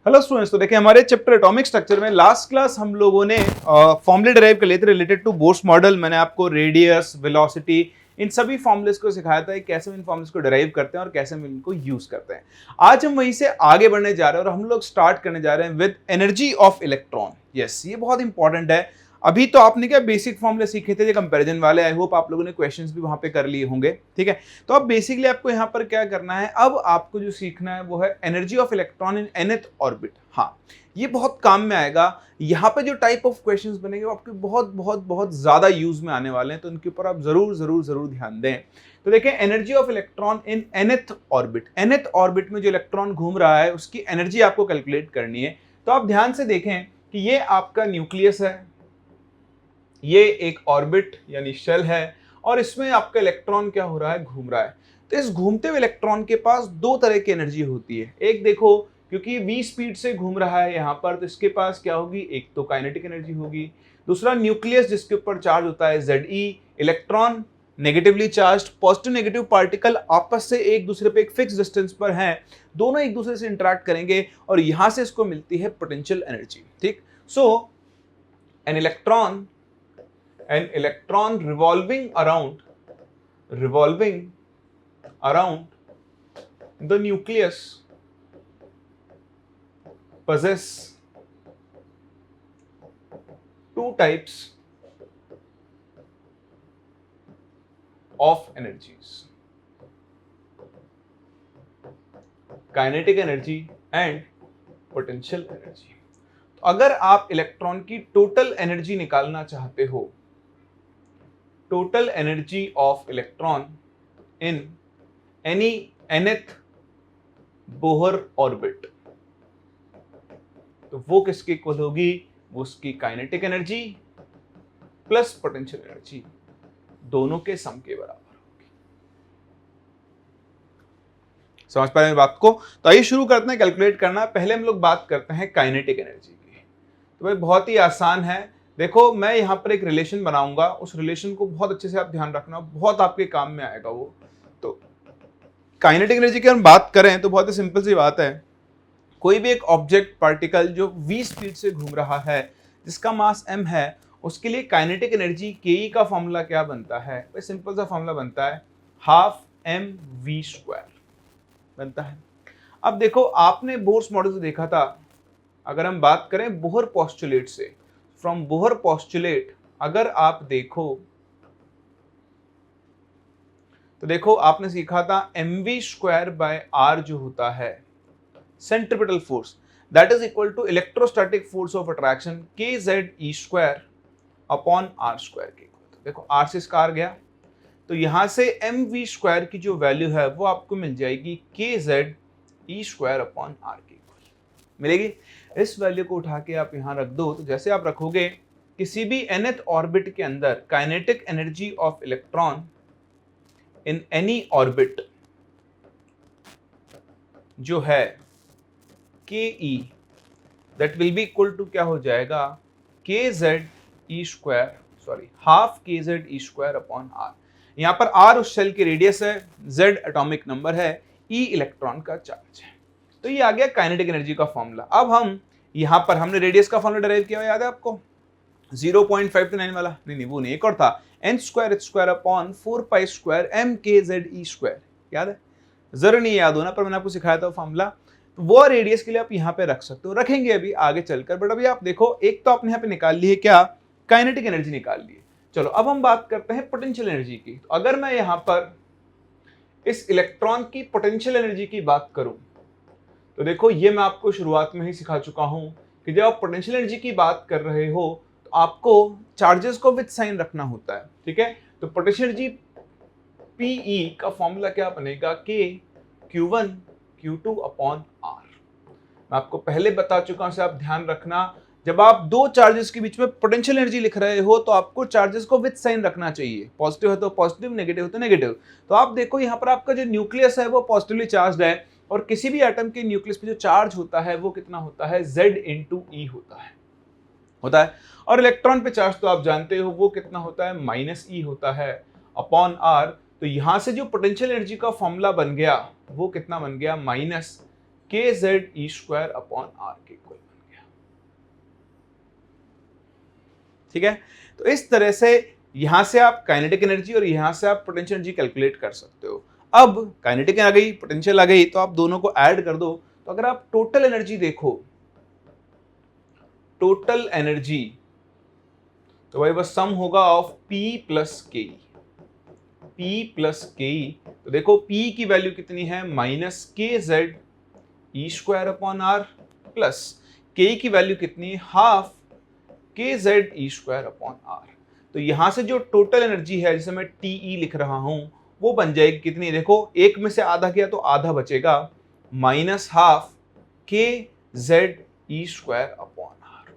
Hello students, तो देखिए हमारे चैप्टर एटॉमिक स्ट्रक्चर में लास्ट क्लास हम लोगों ने फॉर्मूले डिराइव कर लिए थे रिलेटेड टू बोर्स मॉडल। मैंने आपको रेडियस, वेलोसिटी, इन सभी फॉर्मूलेस को सिखाया था कैसे हम इन फॉर्मूलेस को डिराइव करते हैं और कैसे हम इनको यूज करते हैं। आज हम वहीं से आगे बढ़ने जा रहे हैं और हम लोग स्टार्ट करने जा रहे हैं with energy of electron. Yes, ये बहुत इंपॉर्टेंट है। अभी तो आपने क्या बेसिक फॉर्मूले सीखे थे कंपैरिजन वाले, आई होप आप लोगों ने क्वेश्चंस भी वहां पे कर लिए होंगे। ठीक है, तो अब बेसिकली आपको यहाँ पर क्या करना है, अब आपको जो सीखना है वो है energy of electron in nth orbit. हाँ, ये बहुत काम में आएगा। यहाँ पे जो टाइप ऑफ क्वेश्चंस बनेंगे वो आपके बहुत बहुत बहुत ज्यादा यूज में आने वाले हैं, तो इनके ऊपर आप जरूर जरूर जरूर ध्यान दें। तो देखें, energy of electron in nth orbit. nth orbit में जो इलेक्ट्रॉन घूम रहा है उसकी एनर्जी आपको कैलकुलेट करनी है। तो आप ध्यान से देखें कि ये आपका न्यूक्लियस है, ये एक ऑर्बिट यानी शेल है, और इसमें आपका इलेक्ट्रॉन क्या हो रहा है, घूम रहा है। तो इस घूमते हुए इलेक्ट्रॉन के पास दो तरह की एनर्जी होती है। एक देखो, क्योंकि v स्पीड से घूम रहा है यहाँ पर, तो इसके पास क्या होगी, एक तो काइनेटिक एनर्जी होगी, दूसरा न्यूक्लियस जिसके ऊपर चार्ज होता है Ze, electron negatively charge, positive negative particle आपस से एक दूसरे पे एक फिक्स डिस्टेंस पर हैं, दोनों एक दूसरे से इंटरेक्ट करेंगे और यहां से इसको मिलती है पोटेंशियल एनर्जी। ठीक, so an electron revolving around the nucleus possess two types of energies, kinetic energy and potential energy। तो अगर आप इलेक्ट्रॉन की टोटल एनर्जी निकालना चाहते हो, total energy of electron in any nth Bohr orbit, तो वो किसके इक्वल होगी, वो उसकी kinetic energy plus potential energy, दोनों के सम के बराबर होगी। समझ पा रहे हैं बात को? तो आइए शुरू करते हैं कैलकुलेट करना। पहले हम लोग बात करते हैं काइनेटिक एनर्जी की। तो भाई बहुत ही आसान है। देखो, मैं यहाँ पर एक रिलेशन बनाऊंगा, उस रिलेशन को बहुत अच्छे से आप ध्यान रखना, बहुत आपके काम में आएगा वो। तो काइनेटिक एनर्जी की हम बात करें तो बहुत ही सिंपल सी बात है। कोई भी एक ऑब्जेक्ट पार्टिकल जो v स्पीड से घूम रहा है, जिसका मास m है, उसके लिए काइनेटिक एनर्जी ke का फॉर्मूला क्या बनता है, भाई सिंपल सा फॉर्मूला बनता है हाफ mv² बनता है। अब देखो, आपने बोर्स मॉडल से देखा था, अगर हम बात करें बोहर पोस्टुलेट से, फ्रॉम बोहर पोस्टुलेट अगर आप देखो तो देखो आपने सीखा था mv²/r जो होता है centripetal force, that is equal to electrostatic force of attraction kZe² upon r² के। देखो r से इसका r गया, तो यहां से mv² की जो वैल्यू है वो आपको मिल जाएगी kZe² अपॉन r के इक्वल मिलेगी। इस वैल्यू को उठा के आप यहां रख दो, तो जैसे आप रखोगे किसी भी nth ऑर्बिट के अंदर kinetic energy of electron in any orbit जो है ke, that will be equal to क्या हो जाएगा, हाफ kZe² अपॉन r। यहां पर r उस शेल की रेडियस है, z एटॉमिक नंबर है, e इलेक्ट्रॉन का चार्ज है। तो ये आ गया काइनेटिक एनर्जी का फॉर्मूला। अब हम यहां पर हमने रेडियस का फॉर्मूला डिराइव किया, याद है आपको, 0.529 वाला, नहीं वो नहीं, एक और था n² अपॉन 4π² mkZe², याद है? जरूर नहीं याद होना, पर मैंने आपको सिखाया था फॉर्मूला। तो वो रेडियस के लिए आप यहाँ पे रख सकते हो, रखेंगे अभी आगे चलकर। बट अभी आप देखो, एक तो आपने यहाँ पे निकाल ली है क्या, काइनेटिक एनर्जी निकाल ली है। चलो अब हम बात करते हैं पोटेंशियल एनर्जी की। तो अगर मैं यहाँ पर इस इलेक्ट्रॉन की पोटेंशियल एनर्जी की बात करूं, तो देखो ये मैं आपको शुरुआत में ही सिखा चुका हूं कि जब आप पोटेंशियल एनर्जी की बात कर रहे हो तो आपको चार्जेस को विद साइन रखना होता है। ठीक है, तो पोटेंशियल एनर्जी Pe का फॉर्मूला क्या बनेगा, k Q1 Q2 upon r। मैं आपको पहले बता चुका हूं, से आप ध्यान रखना, जब आप दो चार्जेस के बीच में पोटेंशियल एनर्जी लिख रहे हो तो आपको चार्जेस को विद साइन रखना चाहिए, पॉजिटिव है तो पॉजिटिव, नेगेटिव है तो नेगेटिव। तो आप देखो यहाँ पर आपका जो न्यूक्लियस है वो पॉजिटिवली चार्ज्ड है, और किसी भी एटम के न्यूक्लियस पे जो चार्ज होता है वो कितना होता है, Z/E होता है। और इलेक्ट्रॉन पे चार्ज तो आप जानते हो वो कितना होता है, -E होता है अपॉन r। तो यहां से जो पोटेंशियल एनर्जी का फॉर्मूला बन गया वो कितना बन गया, kZe² अपॉन r के इक्वल बन गया। ठीक है, तो इस तरह से यहां से आप काइनेटिक एनर्जी और यहां से आप पोटेंशियल एनर्जी कैलकुलेट कर सकते हो। अब काइनेटिक आ गई, पोटेंशियल आ गई, तो आप दोनों को ऐड कर दो, तो अगर आप टोटल एनर्जी देखो, टोटल एनर्जी, तो भाई बस सम होगा ऑफ P प्लस के, P प्लस के। तो देखो P की वैल्यू कितनी है, -kZe² अपॉन r, प्लस के की वैल्यू कितनी है, हाफ kZe² अपॉन r। तो यहां से जो टोटल एनर्जी है, जिसे मैं TE लिख रहा हूं, वो बन जाएगी कितनी, देखो एक में से आधा किया तो आधा बचेगा, -12 kZe² अपॉन r।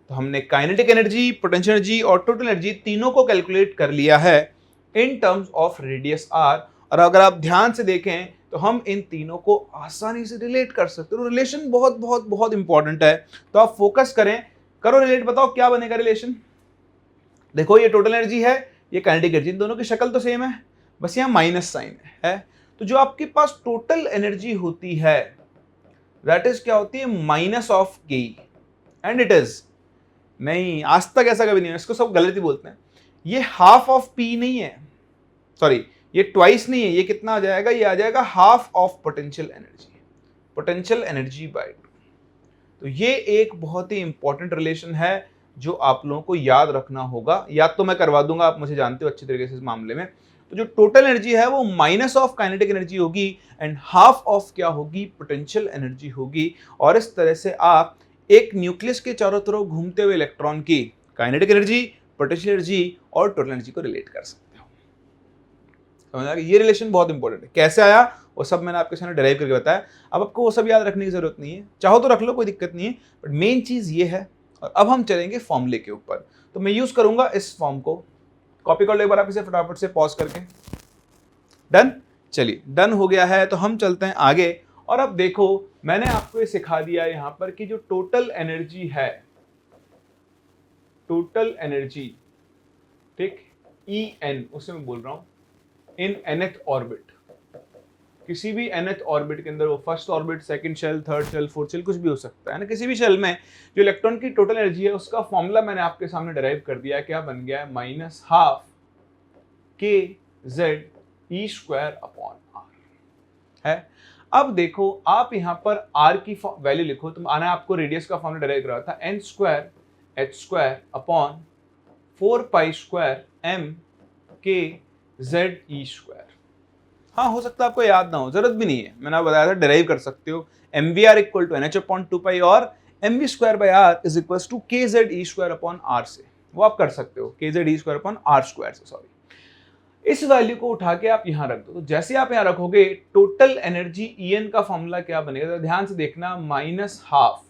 तो हमने काइनेटिक एनर्जी, पोटेंशियल एनर्जी और टोटल एनर्जी तीनों को कैलकुलेट कर लिया है in terms of radius r। और अगर आप ध्यान से देखें तो हम इन तीनों को आसानी से रिलेट कर सकते हो। रिलेशन बहुत बहुत बहुत इंपॉर्टेंट है, तो आप फोकस करें, करो रिलेट, बताओ क्या बनेगा रिलेशन। देखो ये टोटल एनर्जी है, ये काइनेटिक एनर्जी, इन दोनों की शक्ल तो सेम है, बस यहाँ माइनस साइन है। तो जो आपके पास टोटल एनर्जी होती है दैट इज क्या होती है, माइनस ऑफ के, एंड इट इज, नहीं आज तक ऐसा कभी नहीं है, इसको सब गलत ही बोलते हैं। ये हाफ ऑफ पी नहीं है, सॉरी ये ट्वाइस नहीं है, ये कितना आ जाएगा, ये आ जाएगा half of potential energy, potential energy by 2। तो ये एक बहुत ही इंपॉर्टेंट रिलेशन है जो आप लोगों को याद रखना होगा, याद तो मैं करवा दूंगा, आप मुझे जानते हो अच्छी तरीके से इस मामले में। तो जो टोटल एनर्जी है वो माइनस ऑफ काइनेटिक एनर्जी होगी एंड हाफ ऑफ क्या होगी, पोटेंशियल एनर्जी होगी। और इस तरह से आप एक न्यूक्लियस के चारों तरफ घूमते हुए इलेक्ट्रॉन की काइनेटिक एनर्जी, पोटेंशियल एनर्जी और टोटल एनर्जी को रिलेट कर सकते हो। समझ आ गया, ये रिलेशन बहुत इंपॉर्टेंट है। कैसे आया वो सब मैंने आपके सामने डिराइव करके बताया, अब आपको वो सब याद रखने की जरूरत नहीं है, चाहो तो रख लो, कोई दिक्कत नहीं है, बट मेन चीज ये है। और अब हम चलेंगे फॉर्मूले के ऊपर, तो मैं यूज करूंगा इस फॉर्म को, कॉपी कर लो एक बार आप इसे फटाफट से पॉज करके। डन, चलिए डन हो गया है, तो हम चलते हैं आगे। और अब देखो मैंने आपको ये सिखा दिया यहां पर कि जो टोटल एनर्जी है, टोटल एनर्जी, ठीक, En उसे मैं बोल रहा हूं इन nth ऑर्बिट, किसी भी nth ऑर्बिट के अंदर, वो first orbit, second shell, third shell, fourth shell, कुछ भी हो सकता है ना, किसी भी शेल में जो इलेक्ट्रॉन की टोटल एनर्जी है उसका फॉर्मूला मैंने आपके सामने डिराइव कर दिया है। क्या बन गया है, -12 kZe² अपॉन r है। अब देखो आप यहां पर r की वैल्यू लिखो, तो आना आपको रेडियस का फॉर्मूला डिराइव करा था, n² अपॉन 4π² m kZe²। हाँ, हो सकता है आपको याद ना हो, जरूरत भी नहीं है, मैंने आपको बताया था डिराइव कर सकते हो। mvr इक्वल टू nh/2π और mv²/r is equal to kZe² upon r से, वो आप कर सकते हो, kZe² अपॉन r² से, सॉरी। इस वैल्यू को उठा के आप यहां रख दो, तो जैसे आप यहां रखोगे टोटल एनर्जी En का फॉर्मूला क्या बनेगा, तो ध्यान से देखना, -12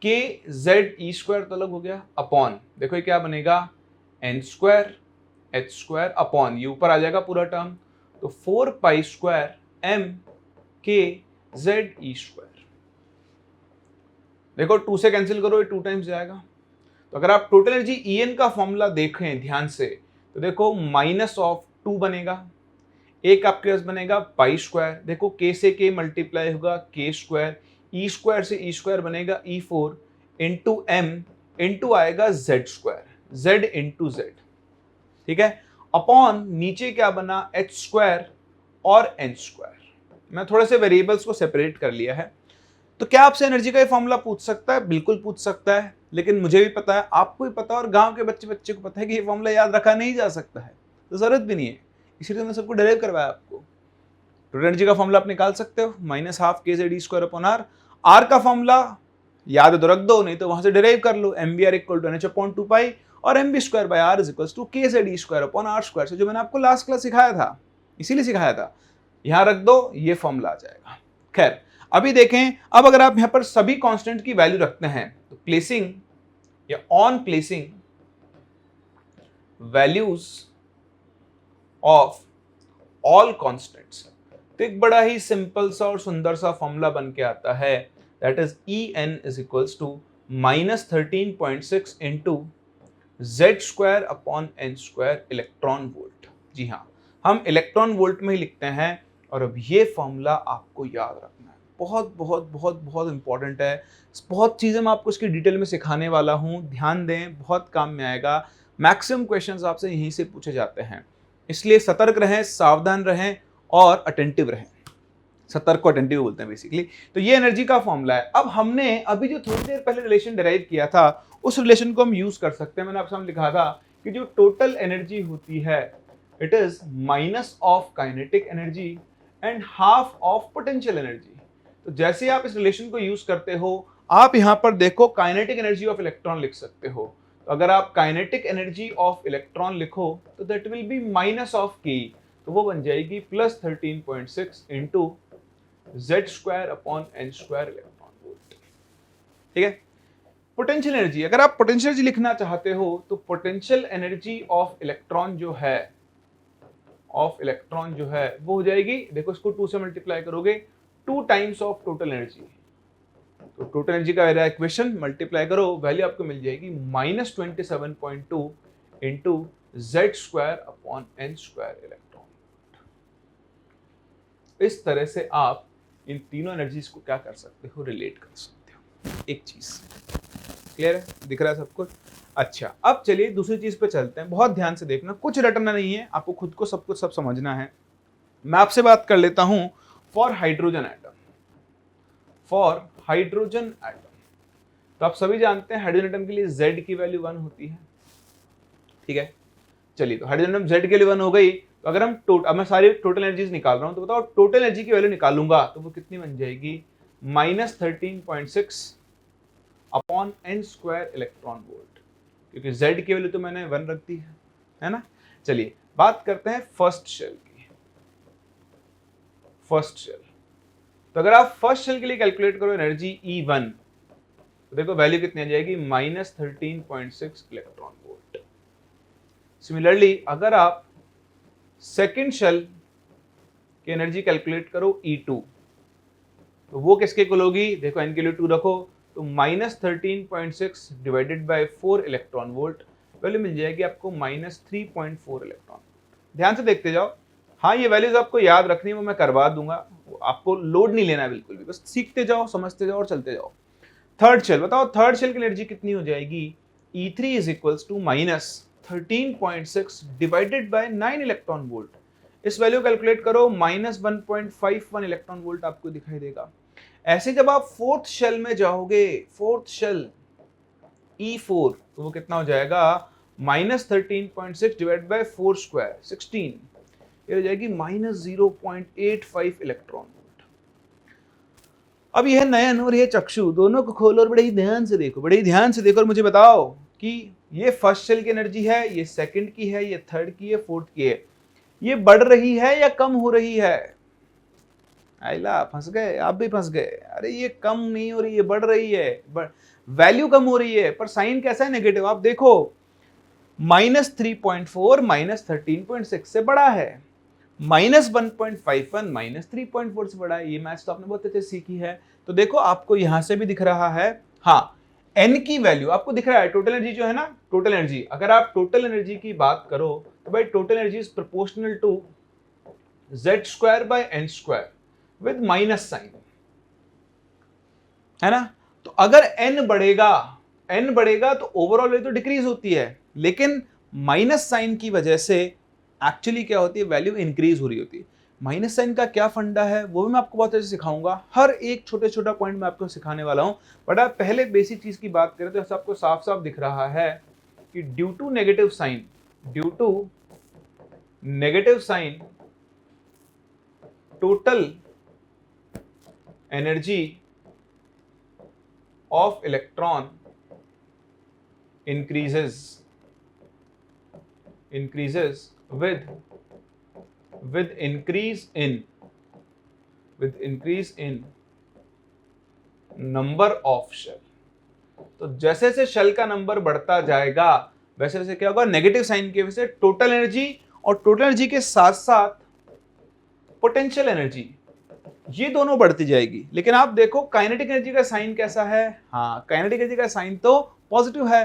kZe² तो अलग हो गया, अपॉन देखो ये क्या बनेगा, n² h² अपॉन, ये ऊपर आ जाएगा पूरा टर्म, तो 4π² m kZe²। देखो 2 से कैंसिल करो, ये 2 टाइम्स जाएगा। तो अगर आप टोटल एनर्जी En का फॉर्मूला देखें ध्यान से, तो देखो -2 बनेगा, एक आपके पास बनेगा π², देखो k से k मल्टीप्लाई होगा k², e² से e² बनेगा e4 इंटू m इंटू आएगा z², z इंटू z, ठीक है, अपॉन नीचे क्या बना, h² और n²। मैं थोड़े से वेरिएबल्स को सेपरेट कर लिया है। तो क्या आपसे एनर्जी का ये फॉर्मूला पूछ सकता है, बिल्कुल पूछ सकता है, लेकिन मुझे भी पता है, आपको भी पता है, और गांव के बच्चे को पता है कि ये फॉर्मूला याद रखा नहीं जा सकता है, तो जरूरत भी नहीं है, इसीलिए मैंने सबको डिराइव करवाया आपको। टोटल एनर्जी का फॉर्मूला आप निकाल सकते हो, -12 kZe² अपॉन r। r का फॉर्मूला याद तो रख दो, नहीं तो वहां से डिराइव कर लो, mvr इक्वल टू nh/2π और mv²/r is equal to kZe² upon r², से जो मैंने आपको लास्ट क्लास सिखाया था, इसीलिए सिखाया था, यहां रख दो, ये फॉर्मूला आ जाएगा। खैर अभी देखें, अब अगर आप यहां पर सभी कांस्टेंट की वैल्यू रखते हैं, तो प्लेसिंग या on placing values of all constants, तो एक बड़ा ही सिंपल सा और सुंदर सा फॉर्मूला बन के आता है, that is En is equals to -13.6 into z² upon n² electron volt. जी हाँ, हम इलेक्ट्रॉन वोल्ट में ही लिखते हैं, और अब ये फॉर्मूला आपको याद रखना है, बहुत बहुत बहुत बहुत इंपॉर्टेंट है। बहुत चीज़ें मैं आपको इसकी डिटेल में सिखाने वाला हूँ, ध्यान दें, बहुत काम में आएगा। मैक्सिमम क्वेश्चंस आपसे यहीं से पूछे जाते हैं, इसलिए सतर्क रहें, सावधान रहें और अटेंटिव रहें। सतर्क को अटेंटिव बोलते हैं बेसिकली। तो ये एनर्जी का फॉर्मूला है। अब हमने अभी जो थोड़ी देर पहले रिलेशन डिराइव किया था, उस रिलेशन को हम यूज कर सकते हैं। मैंने आपके सामने लिखा था कि जो टोटल एनर्जी होती है, it is minus of kinetic energy and half of potential energy. तो जैसे आप इस रिलेशन को यूज करते हो, आप यहां पर देखो काइनेटिक एनर्जी ऑफ इलेक्ट्रॉन लिख सकते हो। तो अगर आप काइनेटिक एनर्जी ऑफ इलेक्ट्रॉन लिखो तो that will B minus of के, तो वो बन जाएगी plus 13.6 into Z square upon N square electron volt. ठीक है। पोटेंशियल एनर्जी, अगर आप पोटेंशियल एनर्जी लिखना चाहते हो तो पोटेंशियल एनर्जी ऑफ इलेक्ट्रॉन जो है, वो हो जाएगी, देखो इसको 2 से मल्टीप्लाई करोगे, 2 टाइम्स ऑफ टोटल एनर्जी। तो टोटल एनर्जी का इक्वेशन मल्टीप्लाई करो, वैल्यू आपको मिल जाएगी -27.2 into Z square upon N square electron. इस तरह से आप इन तीनों एनर्जीज को क्या कर सकते हो, रिलेट कर सकते हो। एक चीज क्लियर है, दिख रहा है सब कुछ? अच्छा, अब चलिए दूसरी चीज पे चलते हैं। बहुत ध्यान से देखना, कुछ रटना नहीं है, आपको खुद को सब कुछ सब समझना है। मैं आपसे बात कर लेता हूं फॉर हाइड्रोजन एटम। तो आप सभी जानते हैं हाइड्रोजन एटम के लिए Z की वैल्यू 1 होती है। ठीक है, चलिए, तो हाइड्रोजन एटम Z के लिए 1 हो गई। तो अगर हम अब मैं सारी टोटल एनर्जीज निकाल रहा हूं, तो बताओ टोटल एनर्जी की वैल्यू निकालूंगा तो वो कितनी बन जाएगी, -13.6 upon N square electron volt, क्योंकि Z की वैल्यू तो मैंने 1 रख दी है ना। चलिए बात करते हैं फर्स्ट शेल की। फर्स्ट शेल, तो अगर आप फर्स्ट शेल के लिए कैलकुलेट करो एनर्जी E1, तो देखो वैल्यू कितनी आ जाएगी, -13.6 इलेक्ट्रॉन वोल्ट। सिमिलरली अगर आप सेकेंड शेल की एनर्जी कैलकुलेट करो E2, तो वो किसके इक्वल होगी, देखो n के लिए 2 रखो, तो -13.6 divided by 4 electron volt, value मिल जाएगी आपको -3.4 इलेक्ट्रॉन। ध्यान से देखते जाओ। हाँ, ये वैल्यूज आपको याद रखनी है, वो मैं करवा दूंगा, आपको लोड नहीं लेना है बिल्कुल भी, बस सीखते जाओ, समझते जाओ और चलते जाओ। थर्ड शेल, बताओ थर्ड शेल की एनर्जी कितनी हो जाएगी, E3 is equals to -13.6 divided by 9 electron volt. इस वैल्यू कैलकुलेट करो, -1.51 इलेक्ट्रॉन वोल्ट आपको दिखाई देगा। ऐसे जब आप फोर्थ शेल में जाओगे, फोर्थ शेल E4, तो वो कितना हो जाएगा, -13.6 डिवाइड बाय 4 स्क्वायर 16, ये हो जाएगी -0.85 इलेक्ट्रॉन वोल्ट। अब यह नयन और यह चक्षु दोनों को खोलो और बड़े ही ध्यान से देखो, बड़े ही ध्यान से देखो और मुझे बताओ कि ये फर्स्ट शेल की एनर्जी है, ये सेकंड की है, ये थर्ड की है, फोर्थ की है, ये बढ़ रही है या कम हो रही है? आइला फंस गए, आप भी फंस गए। अरे ये कम नहीं हो रही है, बढ़ रही है, वैल्यू कम हो रही है, पर साइन कैसा है, नेगेटिव। आप देखो -3.4 -13.6 से बड़ा है, -1.51 -3.4 से बड़ा है। ये मैथ्स तो आपने बहुत अच्छे सीखी है। तो देखो आपको यहां से भी दिख रहा है, हाँ, n की वैल्यू आपको दिख रहा है, टोटल एनर्जी जो है ना, टोटल एनर्जी, अगर आप टोटल एनर्जी की बात करो तो भाई total energy is proportional to Z square by N square with minus sign, है ना। तो अगर n बढ़ेगा तो ओवरऑल वैल्यू तो डिक्रीज होती है, लेकिन माइनस साइन की वजह से एक्चुअली क्या होती है, वैल्यू इंक्रीज हो रही होती है। माइनस साइन का क्या फंडा है वो भी मैं आपको बहुत अच्छे से सिखाऊंगा, हर एक छोटे छोटा पॉइंट मैं आपको सिखाने वाला हूं। बट आप पहले बेसिक चीज की बात करें तो आपको साफ साफ दिख रहा है कि due to negative sign total energy of electron increases with increase in number of shell। तो जैसे जैसे शेल का नंबर बढ़ता जाएगा वैसे वैसे क्या होगा, नेगेटिव साइन की वजह से टोटल एनर्जी और टोटल एनर्जी के साथ साथ पोटेंशियल एनर्जी, ये दोनों बढ़ती जाएगी। लेकिन आप देखो काइनेटिक एनर्जी का साइन कैसा है, हाँ, काइनेटिक एनर्जी का साइन तो पॉजिटिव है।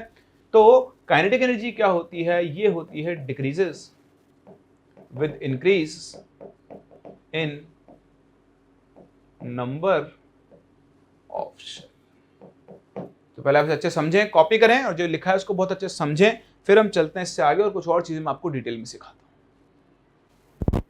तो काइनेटिक एनर्जी क्या होती है, ये होती है decreases with increase in number of shell. तो पहले आप अच्छे समझें, कॉपी करें और जो लिखा है उसको बहुत अच्छे से समझें, फिर हम चलते हैं इससे आगे और कुछ और चीजें मैं आपको डिटेल में सिखाता हूं।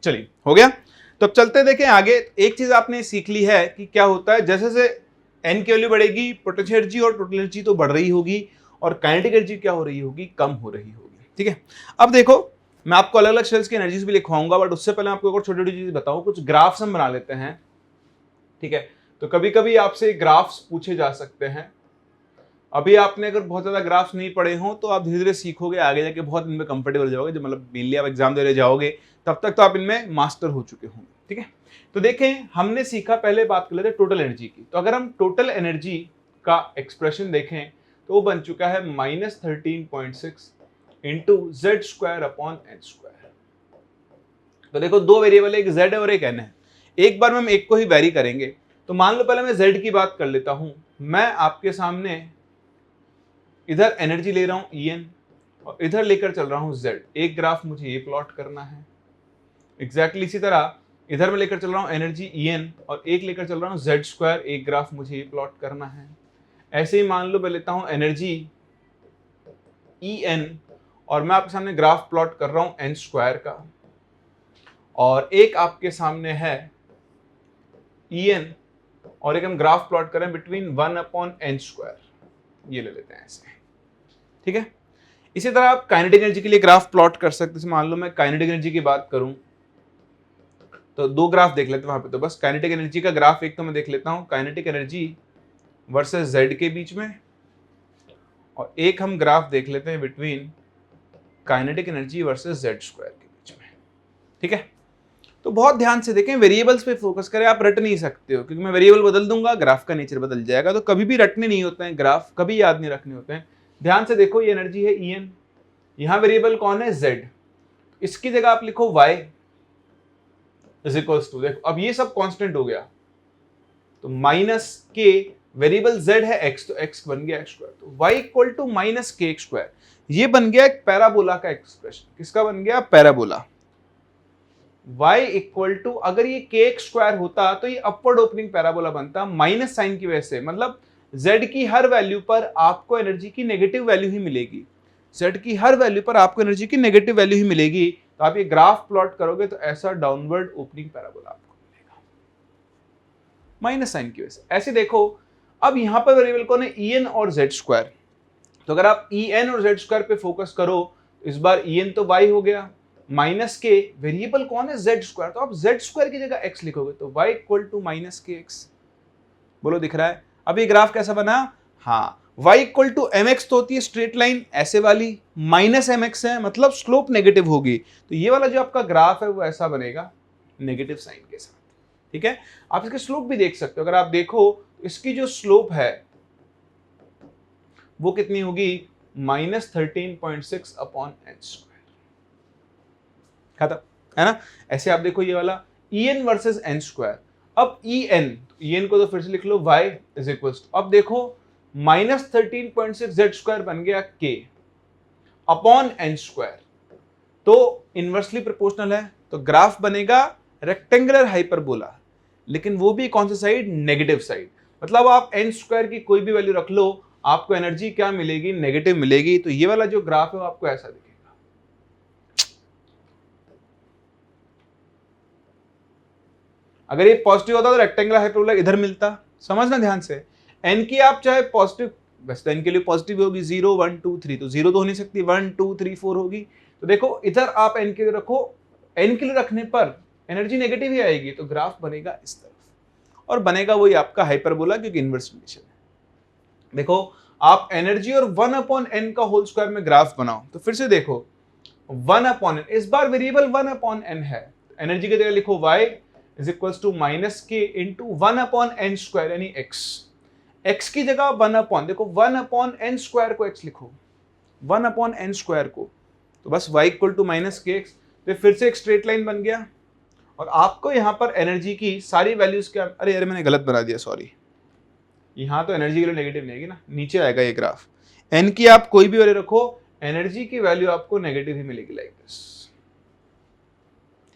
चलिए, हो गया। तो अब चलते देखें आगे। एक चीज आपने सीख ली है कि क्या होता है, जैसे जैसे एन की वैल्यू बढ़ेगी, पोटेंशियल एनर्जी और टोटल एनर्जी तो बढ़ रही होगी और काइनेटिक एनर्जी क्या हो रही होगी, कम हो रही होगी। ठीक है, अब देखो मैं आपको अलग अलग शेल्स की एनर्जीज भी लिखवाऊंगा, बट उससे पहले आपको एक और छोटी छोटी चीज बताऊं। कुछ ग्राफ्स हम बना लेते हैं। ठीक है, तो कभी कभी आपसे ग्राफ्स पूछे जा सकते हैं। अभी आपने अगर बहुत ज्यादा ग्राफ्स नहीं पढ़े हो तो आप धीरे धीरे सीखोगे, आगे जाके बहुत इनमें कंफर्टेबल हो जाओगे। जब मतलब मेनली आप एग्जाम देने जाओगे तब तक तो आप इनमें मास्टर हो चुके होंगे। ठीक है, तो देखें हमने सीखा, पहले बात कर लेते हैं टोटल एनर्जी की। तो अगर हम टोटल एनर्जी का एक्सप्रेशन देखें तो वो बन चुका है -13.6 into Z square upon N square. तो देखो दो वेरिएबल है, एक जेड है और एक एन है। एक बार में हम एक को ही वेरी करेंगे। तो मान लो पहले मैं जेड की बात कर लेता हूं। मैं आपके सामने इधर एनर्जी ले रहा हूं En और इधर लेकर चल रहा हूं Z। एक ग्राफ मुझे ये प्लॉट करना है। एग्जैक्टली इसी तरह इधर मैं लेकर चल रहा हूं एनर्जी En और एक लेकर चल रहा हूं Z स्क्वायर, एक ग्राफ मुझे ये प्लॉट करना है। ऐसे ही मान लो मैं लेता हूं एनर्जी En और मैं आपके सामने ग्राफ प्लॉट कर रहा हूं n स्क्वायर का, और एक आपके सामने है En और एक हम ग्राफ प्लॉट कर रहे हैं बिटवीन 1/n स्क्वायर। ये ले लेते हैं ऐसे। ठीक है, इसी तरह आप काइनेटिक एनर्जी के लिए ग्राफ प्लॉट कर सकते हैं। मान लो मैं काइनेटिक एनर्जी की बात करूं तो दो ग्राफ देख लेते हैं वहां पे। तो बस काइनेटिक एनर्जी का ग्राफ एक तो मैं देख लेता हूं, काइनेटिक एनर्जी वर्सेस जेड के बीच में, और एक हम ग्राफ देख लेते हैं between kinetic energy versus Z square के बीच में। ठीक है, तो बहुत ध्यान से देखें, वेरिएबल्स पे फोकस करें। आप रट नहीं सकते हो क्योंकि मैं वेरिएबल बदल दूंगा, ग्राफ का नेचर बदल जाएगा। तो कभी भी रटने नहीं होते हैं ग्राफ, कभी याद नहीं रखने होते हैं। ध्यान से देखो, ये एनर्जी है En, यहां वेरिएबल कौन है, Z। इसकी जगह आप लिखो y इज इक्वल्स टू, देखो अब ये सब कांस्टेंट हो गया, तो माइनस के, वेरिएबल Z है x, तो x बन गया x स्क्वायर, तो y इक्वल टू माइनस के एक्स स्क्वायर। ये बन गया एक पैराबोला का एक्सप्रेशन। किसका बन गया, पैराबोला। y इक्वल टू, अगर ये के एक्स स्क्वायर होता तो ये अपवर्ड ओपनिंग पैराबोला बनता, माइनस साइन की वजह से। मतलब z की हर वैल्यू पर आपको एनर्जी की नेगेटिव वैल्यू ही मिलेगी। z की हर वैल्यू पर आपको एनर्जी की नेगेटिव वैल्यू ही मिलेगी। तो आप ये ग्राफ प्लॉट करोगे तो ऐसा डाउनवर्ड ओपनिंग पैराबोला आपको मिलेगा, माइनस साइन की वजह से। ऐसे देखो, अब यहां पर वेरिएबल कौन है, En और Z स्क्वायर। तो अगर आप En और Z स्क्वायर पे फोकस करो, इस बार En तो y हो गया, माइनस के, वेरिएबल कौन है, Z स्क्वायर। तो आप Z स्क्वायर की जगह x लिखोगे तो y इक्वल टू माइनस के एक्स। बोलो दिख रहा है अब ये ग्राफ कैसा बना, हाँ, y इक्वल टू mx तो होती है स्ट्रेट लाइन ऐसे वाली, माइनस mx है मतलब स्लोप नेगेटिव होगी। तो ये वाला जो आपका ग्राफ है वो ऐसा बनेगा नेगेटिव साइन के साथ। ठीक है, आप इसके स्लोप भी देख सकते हो। अगर आप देखो इसकी जो स्लोप है वो कितनी होगी, -13.6 अपॉन एन स्क्वायर। खत्म, है ना। ऐसे आप देखो ये वाला En वर्सेस एन स्क्वायर। अब En को तो फिर से लिख लो y इज इक्वल टू, अब देखो -13.6 जेड स्क्वायर बन गया k अपॉन एन स्क्वायर, तो इनवर्सली प्रोपोर्शनल है। तो ग्राफ बनेगा रेक्टेंगुलर हाइपरबोला, लेकिन वो भी कौन सी साइड, नेगेटिव साइड। मतलब आप एन स्क्वायर की कोई भी वैल्यू रख लो, आपको एनर्जी क्या मिलेगी, नेगेटिव मिलेगी। तो ये वाला जो ग्राफ है वो आपको ऐसा दिखेगा। अगर ये पॉजिटिव होता तो रेक्टेंगुलर हाइपरबोला इधर मिलता। समझना ध्यान से, एन की आप चाहे पॉजिटिव, वैसे एन के लिए पॉजिटिव होगी 0 1 2 3, तो 0 तो हो नहीं सकती, 1 2 3 4 होगी। तो देखो इधर आप एन के लिए रखो, एन के लिए रखने पर एनर्जी नेगेटिव ही आएगी, तो ग्राफ बनेगा इस तरफ और बनेगा वही आपका हाइपरबोला, क्योंकि इनवर्स रिलेशन है। देखो आप एनर्जी और 1/n का होल स्क्वायर में ग्राफ बनाओ, तो फिर से देखो 1/n, इस बार वेरिएबल 1/n है। एनर्जी की जगह लिखो y is equal to minus k into 1/n square यानी x। x की जगह 1/, देखो 1/n स्क्वायर को x लिखो, 1/n स्क्वायर को, तो बस y इक्वल टू माइनस के एक्स। तो फिर से एक स्ट्रेट लाइन बन गया और आपको यहां पर एनर्जी की सारी वैल्यूज क्या, अरे यार मैंने गलत बना दिया, सॉरी। यहां तो एनर्जी के लिए नेगेटिव नहीं आएगी ना, नीचे आएगा ये ग्राफ। एन की आप कोई भी वैल्यू रखो, एनर्जी की वैल्यू आपको नेगेटिव ही मिलेगी, लाइक दिस।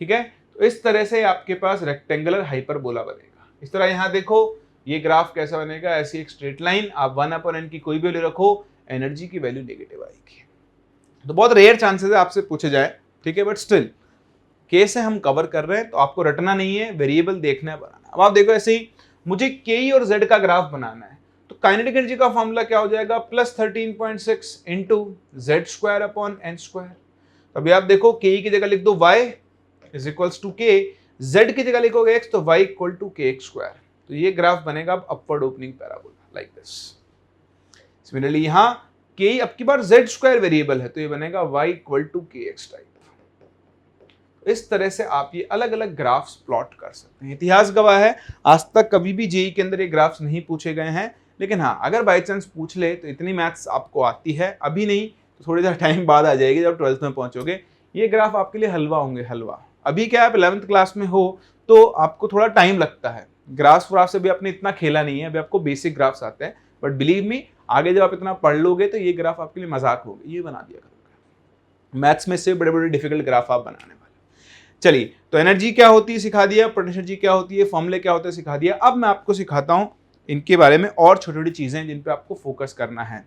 ठीक है, तो इस तरह से आपके पास रेक्टेंगुलर हाइपरबोला बनेगा। इस तरह यहां देखो ये ग्राफ कैसा बनेगा, ऐसी एक स्ट्रेट लाइन, आप 1/n की कोई भी वैल्यू रखो, एनर्जी की वैल्यू नेगेटिव आएगी। तो बहुत रेयर चांसेस है आपसे पूछे जाए, ठीक है, बट स्टिल केस है, हम कवर कर रहे हैं, तो आपको रटना नहीं है, वेरिएबल देखना है, बनाना। अब आप देखो ऐसे ही मुझे के और जेड का ग्राफ बनाना है, तो काइनेटिक एनर्जी का फॉर्मूला क्या हो जाएगा, +13.6 इंटू Z²/n²। अभी आप देखो के की जगह लिख दो y इज इक्वल्स टू के, z की जगह लिखोगे x तो y इक्वल टू kx²। तो ये ग्राफ बनेगा upward opening parabola like this. Similarly यहाँ के अब की बार Z² वेरिएबल है, तो ये बनेगा y equal to kx type. इस तरह से आप ये अलग अलग ग्राफ्स प्लॉट कर सकते हैं। इतिहास गवाह है, आज तक कभी भी जेई के अंदर ये ग्राफ्स नहीं पूछे गए हैं, लेकिन हाँ अगर बाई चांस पूछ ले तो इतनी मैथ्स आपको आती है, अभी नहीं तो थोड़ी देर टाइम बाद आ जाएगी जब 12th में पहुंचोगे। ये ग्राफ आपके लिए हलवा होंगे, हलवा। अभी क्या आप 11th क्लास में हो तो आपको थोड़ा टाइम लगता है, ग्राफ्स व्राफ से भी आपने इतना खेला नहीं है, अभी आपको बेसिक ग्राफ्स आते हैं, बट बिलीव मी आगे जब आप इतना पढ़ लोगे तो ये ग्राफ आपके लिए मजाक होगी, ये बना दिया करोगे। मैथ्स में से बड़े बड़े डिफिकल्ट ग्राफ आप बनाने वाले। चलिए, तो एनर्जी क्या होती है सिखा दिया, पोटेंशियल एनर्जी क्या होती है, फॉर्मूले क्या होते हैं सिखा दिया। अब मैं आपको सिखाता हूं इनके बारे में और छोटी छोटी चीजें जिन पे आपको फोकस करना है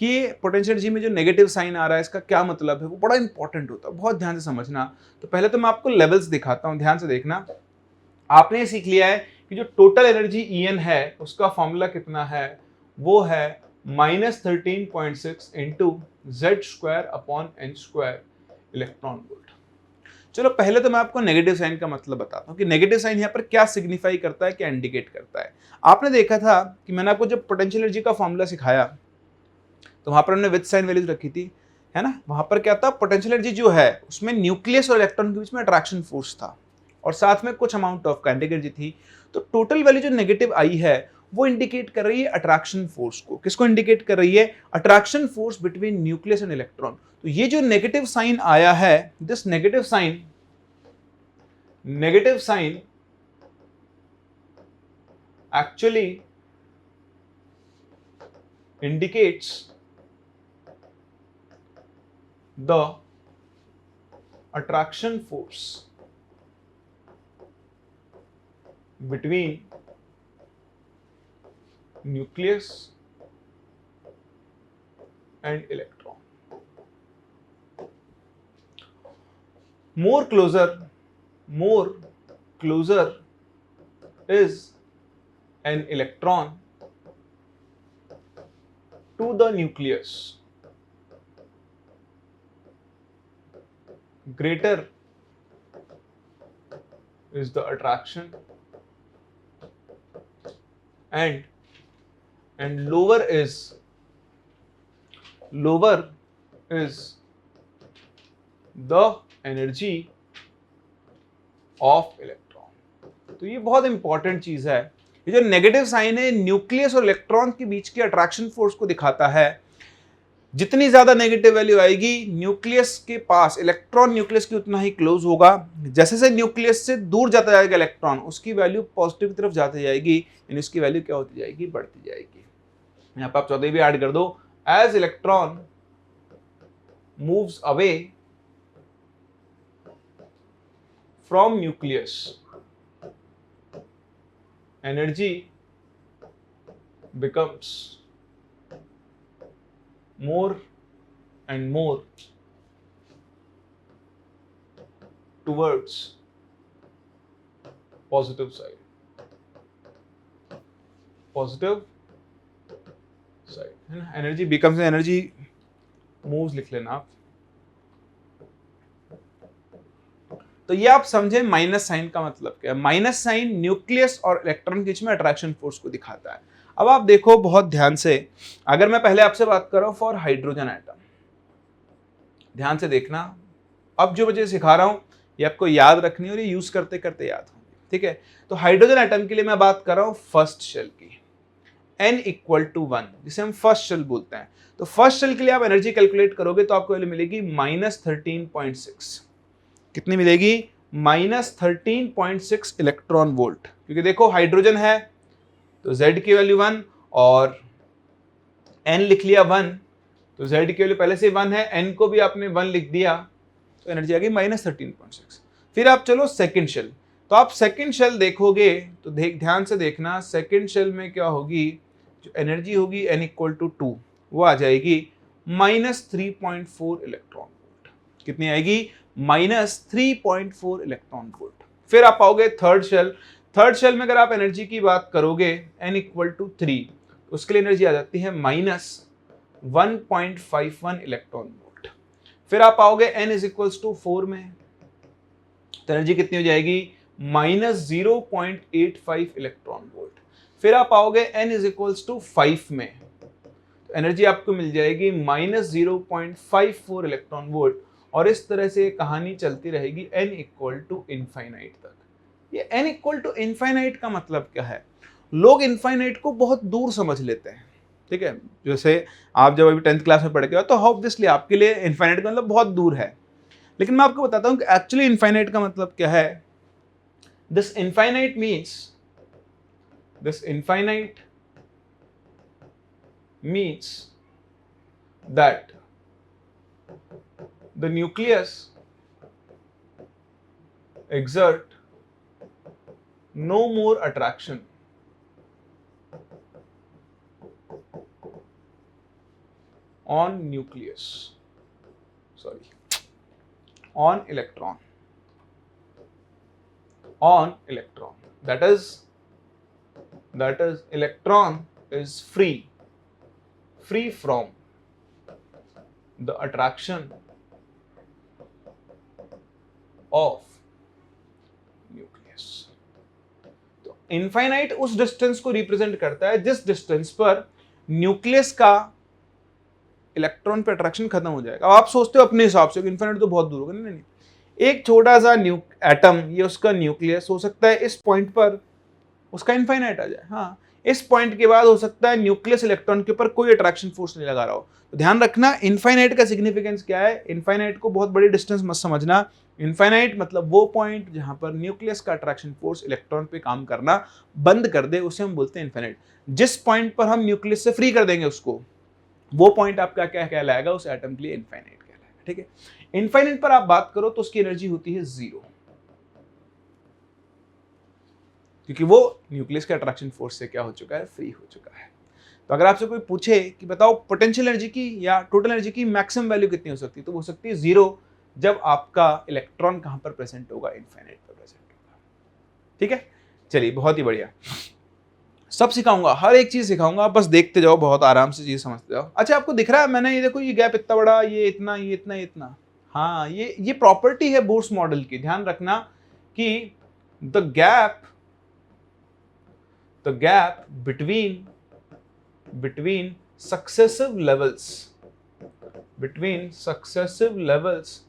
कि पोटेंशियल एनर्जी में जो नेगेटिव साइन आ रहा है इसका क्या मतलब है, वो बड़ा इंपॉर्टेंट होता है, बहुत ध्यान से समझना। तो पहले तो मैं आपको लेवल्स दिखाता हूं, ध्यान से देखना। आपने ये सीख लिया है कि जो टोटल एनर्जी En है उसका फॉर्मूला कितना है, वो है -13.6 इंटू Z²/n² इलेक्ट्रॉन वोल्ट। चलो पहले तो मैं आपको नेगेटिव साइन का मतलब बताता हूँ कि नेगेटिव साइन यहाँ पर क्या सिग्निफाई करता है, क्या इंडिकेट करता है। आपने देखा था कि मैंने आपको जब पोटेंशियल एनर्जी का फॉर्मूला सिखाया तो वहां पर हमने विद साइन वैल्यूज रखी थी, है ना। वहां पर क्या था, पोटेंशियल एनर्जी जो है उसमें न्यूक्लियस और इलेक्ट्रॉन के बीच में अट्रैक्शन फोर्स था और साथ में कुछ अमाउंट ऑफ काइनेटिक एनर्जी थी। तो टोटल वैल्यू जो नेगेटिव आई है वो इंडिकेट कर रही है अट्रैक्शन फोर्स को। किसको इंडिकेट कर रही है, attraction force between nucleus and electron. तो ये जो नेगेटिव साइन आया है, this negative sign actually indicates the attraction force between nucleus and electron. More closer is an electron to the nucleus, greater is the attraction and lower is the energy of electron। तो ये बहुत important चीज है। ये जो negative sign है nucleus और electron के बीच के अट्रैक्शन फोर्स को दिखाता है। जितनी ज्यादा नेगेटिव वैल्यू आएगी न्यूक्लियस के पास, इलेक्ट्रॉन न्यूक्लियस के उतना ही क्लोज होगा। जैसे से न्यूक्लियस से दूर जाता जाएगा इलेक्ट्रॉन, उसकी वैल्यू पॉजिटिव की तरफ जाती जाएगी, यानी उसकी वैल्यू क्या होती जाएगी, बढ़ती जाएगी। यहाँ पर आप 14 भी ऐड कर दो, as electron moves away from nucleus, energy becomes more and more towards positive side, है ना। energy becomes energy moves लिख लेना आप। तो ये आप समझे माइनस साइन का मतलब क्या है। माइनस साइन न्यूक्लियस और इलेक्ट्रॉन के बीच में अट्रैक्शन फोर्स को दिखाता है। अब आप देखो बहुत ध्यान से, अगर मैं पहले आपसे बात कर रहा हूं फॉर हाइड्रोजन एटम, ध्यान से देखना। अब जो मुझे सिखा रहा हूं ये आपको याद रखनी और ये यूज करते करते याद होंगे, ठीक है। तो हाइड्रोजन एटम के लिए मैं बात कर रहा हूं फर्स्ट शेल की, n = 1, जिसे हम फर्स्ट शेल बोलते हैं। तो फर्स्ट शेल के लिए आप एनर्जी कैलकुलेट करोगे तो आपको वैल्यू मिलेगी -13.6। कितनी मिलेगी, -13.6 इलेक्ट्रॉन वोल्ट। क्योंकि देखो हाइड्रोजन है तो Z की वैल्यू 1 और N लिख लिया 1, तो Z की वैल्यू पहले से 1 है, N को भी आपने 1 लिख दिया, तो एनर्जी आ गई -13.6। फिर आप चलो सेकंड शेल, तो आप सेकंड शेल देखोगे तो ध्यान से देखना, सेकंड शेल में क्या होगी, जो एनर्जी होगी n इक्वल टू 2 वो आ जाएगी -3.4 इलेक्ट्रॉन वोल्ट। कितनी आएगी, -3.4 इलेक्ट्रॉन वोल्ट। फिर आप आओगे थर्ड शेल, थर्ड शेल में अगर आप एनर्जी की बात करोगे n इक्वल टू 3, उसके लिए एनर्जी आ जाती है -1.51 इलेक्ट्रॉन वोल्ट। फिर आप आओगे n इज इक्वल्स टू 4 में, तो एनर्जी कितनी हो जाएगी, -0.85 इलेक्ट्रॉन वोल्ट। फिर आप आओगे n इज इक्वल्स टू 5 में, तो एनर्जी आपको मिल जाएगी -0.54 इलेक्ट्रॉन वोल्ट। और इस तरह से कहानी चलती रहेगी n इक्वल टू इनफाइनाइट तक। ये n इक्वल टू इनफाइनाइट का मतलब क्या है, लोग इनफाइनाइट को बहुत दूर समझ लेते हैं, ठीक है। जैसे आप जब अभी 10th क्लास में पढ़ के हो तो ऑब्वियसली आपके लिए इनफाइनाइट का मतलब बहुत दूर है, लेकिन मैं आपको बताता हूं कि एक्चुअली इनफाइनाइट का मतलब क्या है। This infinite means that the nucleus exert no more attraction on electron. That is electron is free from the attraction of nucleus. तो इनफाइनाइट उस डिस्टेंस को रिप्रेजेंट करता है जिस डिस्टेंस पर न्यूक्लियस का इलेक्ट्रॉन पे अट्रैक्शन खत्म हो जाएगा। अब आप सोचते हो अपने हिसाब से कि इनफाइनाइट तो बहुत दूर होगा, नहीं, एक छोटा सा एटम, ये उसका न्यूक्लियस हो सकता है, इस पॉइंट पर उसका इनफाइनाइट आ जाए। हाँ, इस पॉइंट के बाद हो सकता है न्यूक्लियस इलेक्ट्रॉन के ऊपर कोई अट्रैक्शन फोर्स नहीं लगा रहा हो। तो ध्यान रखना इनफाइनाइट का सिग्निफिकेंस क्या है। इनफाइनाइट को बहुत बड़ी डिस्टेंस मत समझना। इनफाइनाइट मतलब वो पॉइंट जहां पर न्यूक्लियस का अट्रैक्शन फोर्स इलेक्ट्रॉन पे काम करना बंद कर दे, उसे हम बोलते हैं इनफाइनाइट। जिस पॉइंट पर हम न्यूक्लियस से फ्री कर देंगे उसको, वो पॉइंट आपका क्या कहलाएगा, उस एटम के लिए इनफाइनाइट कहलाएगा, ठीक है। इनफाइनाइट पर आप बात करो तो उसकी एनर्जी होती है 0, क्योंकि वो न्यूक्लियस के अट्रैक्शन फोर्स से क्या हो चुका है, फ्री हो चुका है। तो अगर आपसे कोई पूछे कि बताओ पोटेंशियल एनर्जी की या टोटल एनर्जी की मैक्सिमम वैल्यू कितनी हो सकती है, तो हो सकती है 0, जब आपका इलेक्ट्रॉन कहां पर प्रेजेंट होगा, इनफाइनाइट पर प्रेजेंट होगा, ठीक है। चलिए, बहुत ही बढ़िया, सब सिखाऊंगा, हर एक चीज सिखाऊंगा, आप बस देखते जाओ, बहुत आराम से चीज समझते जाओ। अच्छा, आपको दिख रहा है, मैंने ये देखो, ये गैप इतना बड़ा, ये इतना, ये इतना, ये इतना। हाँ, ये प्रॉपर्टी है बोर्स मॉडल की। ध्यान रखना कि the gap between successive levels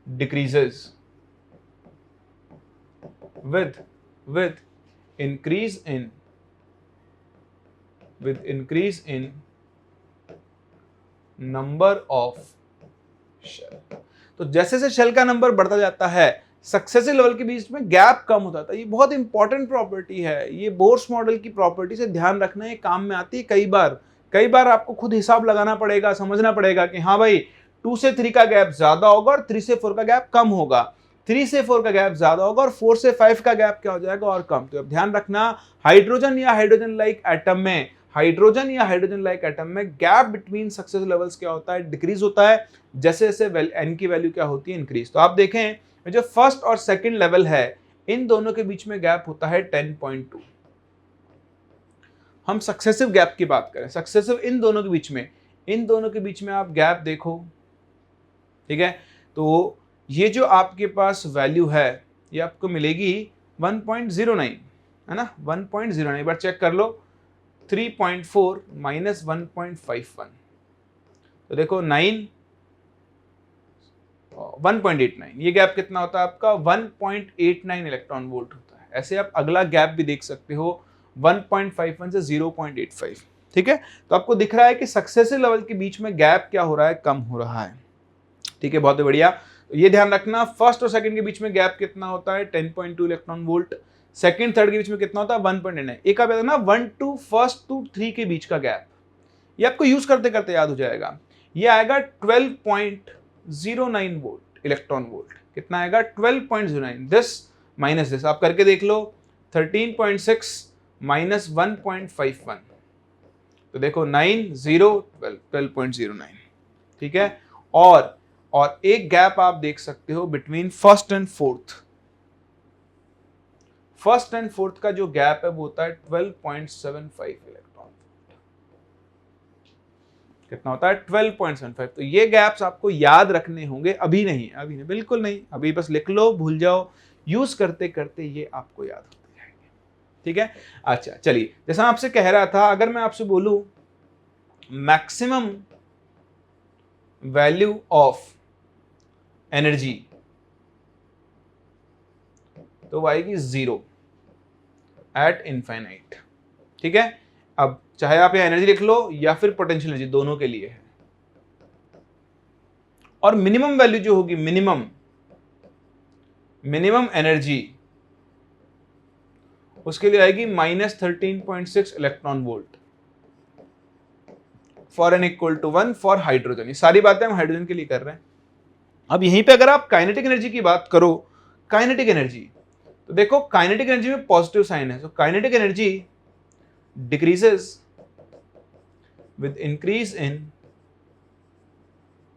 decreases with increase in number of shell। तो जैसे जैसे शेल का नंबर बढ़ता जाता है, सक्सेसिव लेवल के बीच में गैप कम होता था। ये बहुत इंपॉर्टेंट प्रॉपर्टी है, ये बोर्स मॉडल की प्रॉपर्टी से ध्यान रखना, ये काम में आती है। कई बार आपको खुद हिसाब लगाना पड़ेगा, समझना पड़ेगा कि हाँ भाई 2 से 3 का गैप ज्यादा होगा और 3 से 4 का गैप कम होगा, 3 से 4 का गैप ज्यादा होगा और 4 से 5 का गैप क्या हो जाएगा, और कम। तो अब ध्यान रखना, हाइड्रोजन या हाइड्रोजन लाइक एटम में गैप बिटवीन सक्सेसिव लेवल्स क्या होता है, डिक्रीज होता है, जैसे जैसे एन की वैल्यू क्या होती है, इंक्रीज। तो आप देखें, जो फर्स्ट और सेकंड लेवल है, इन दोनों के बीच में गैप होता है 10.2। हम सक्सेसिव गैप की बात करें, सक्सेसिव इन दोनों के बीच में आप गैप देखो, ठीक है। तो ये जो आपके पास वैल्यू है, ये आपको मिलेगी 1.09, है ना, 1.09। एक बार चेक कर लो, 3.4 माइनस 1.51, तो देखो 1.89, ये गैप कितना होता है आपका, 1.89 इलेक्ट्रॉन वोल्ट होता है। ऐसे आप अगला गैप भी देख सकते हो, 1.51 से 0.85, ठीक है। तो आपको दिख रहा है कि सक्सेसिव लेवल के बीच में गैप क्या हो रहा है, कम हो रहा है, ठीक है, बहुत बढ़िया। तो ये ध्यान रखना, फर्स्ट और सेकंड के बीच में गैप कितना होता है, 10.2 इलेक्ट्रॉन वोल्ट। सेकंड थर्ड के बीच में कितना होता है, 1.9। एक आप ना 1 to 1st to 3 के बीच का गैप, ये आपको यूज करते करते याद हो जाएगा। ये आएगा 12.09 वोल्ट, इलेक्ट्रॉन वोल्ट। कितना आएगा, 12.09। माइनस दिस, आप करके देख लो 13.6 माइनस 1.51, तो देखो 9 0 12 12.09, ठीक है। और एक गैप आप देख सकते हो between first and fourth. First and fourth का जो गैप है वो होता है 12.75 इलेक्ट्रॉन। कितना होता है 12.75। तो ये गैप्स आपको याद रखने होंगे, अभी नहीं, बिल्कुल नहीं, अभी बस लिख लो, भूल जाओ, यूज करते करते ये आपको याद होते जाएंगे, ठीक है। अच्छा चलिए, जैसा मैं आपसे कह रहा था, अगर मैं आपसे बोलूं मैक्सिमम वैल्यू ऑफ एनर्जी, तो वो आएगी 0 एट इनफाइनाइट, ठीक है। अब चाहे आप यहां एनर्जी लिख लो या फिर पोटेंशियल एनर्जी, दोनों के लिए है। और मिनिमम वैल्यू जो होगी, मिनिमम एनर्जी, उसके लिए आएगी -13.6 electron volt for N equal to 1 for hydrogen. ये सारी बातें हम हाइड्रोजन के लिए कर रहे हैं। अब यहीं पे अगर आप काइनेटिक एनर्जी की बात करो, काइनेटिक एनर्जी, तो देखो काइनेटिक एनर्जी में पॉजिटिव साइन है, तो kinetic energy decreases with increase in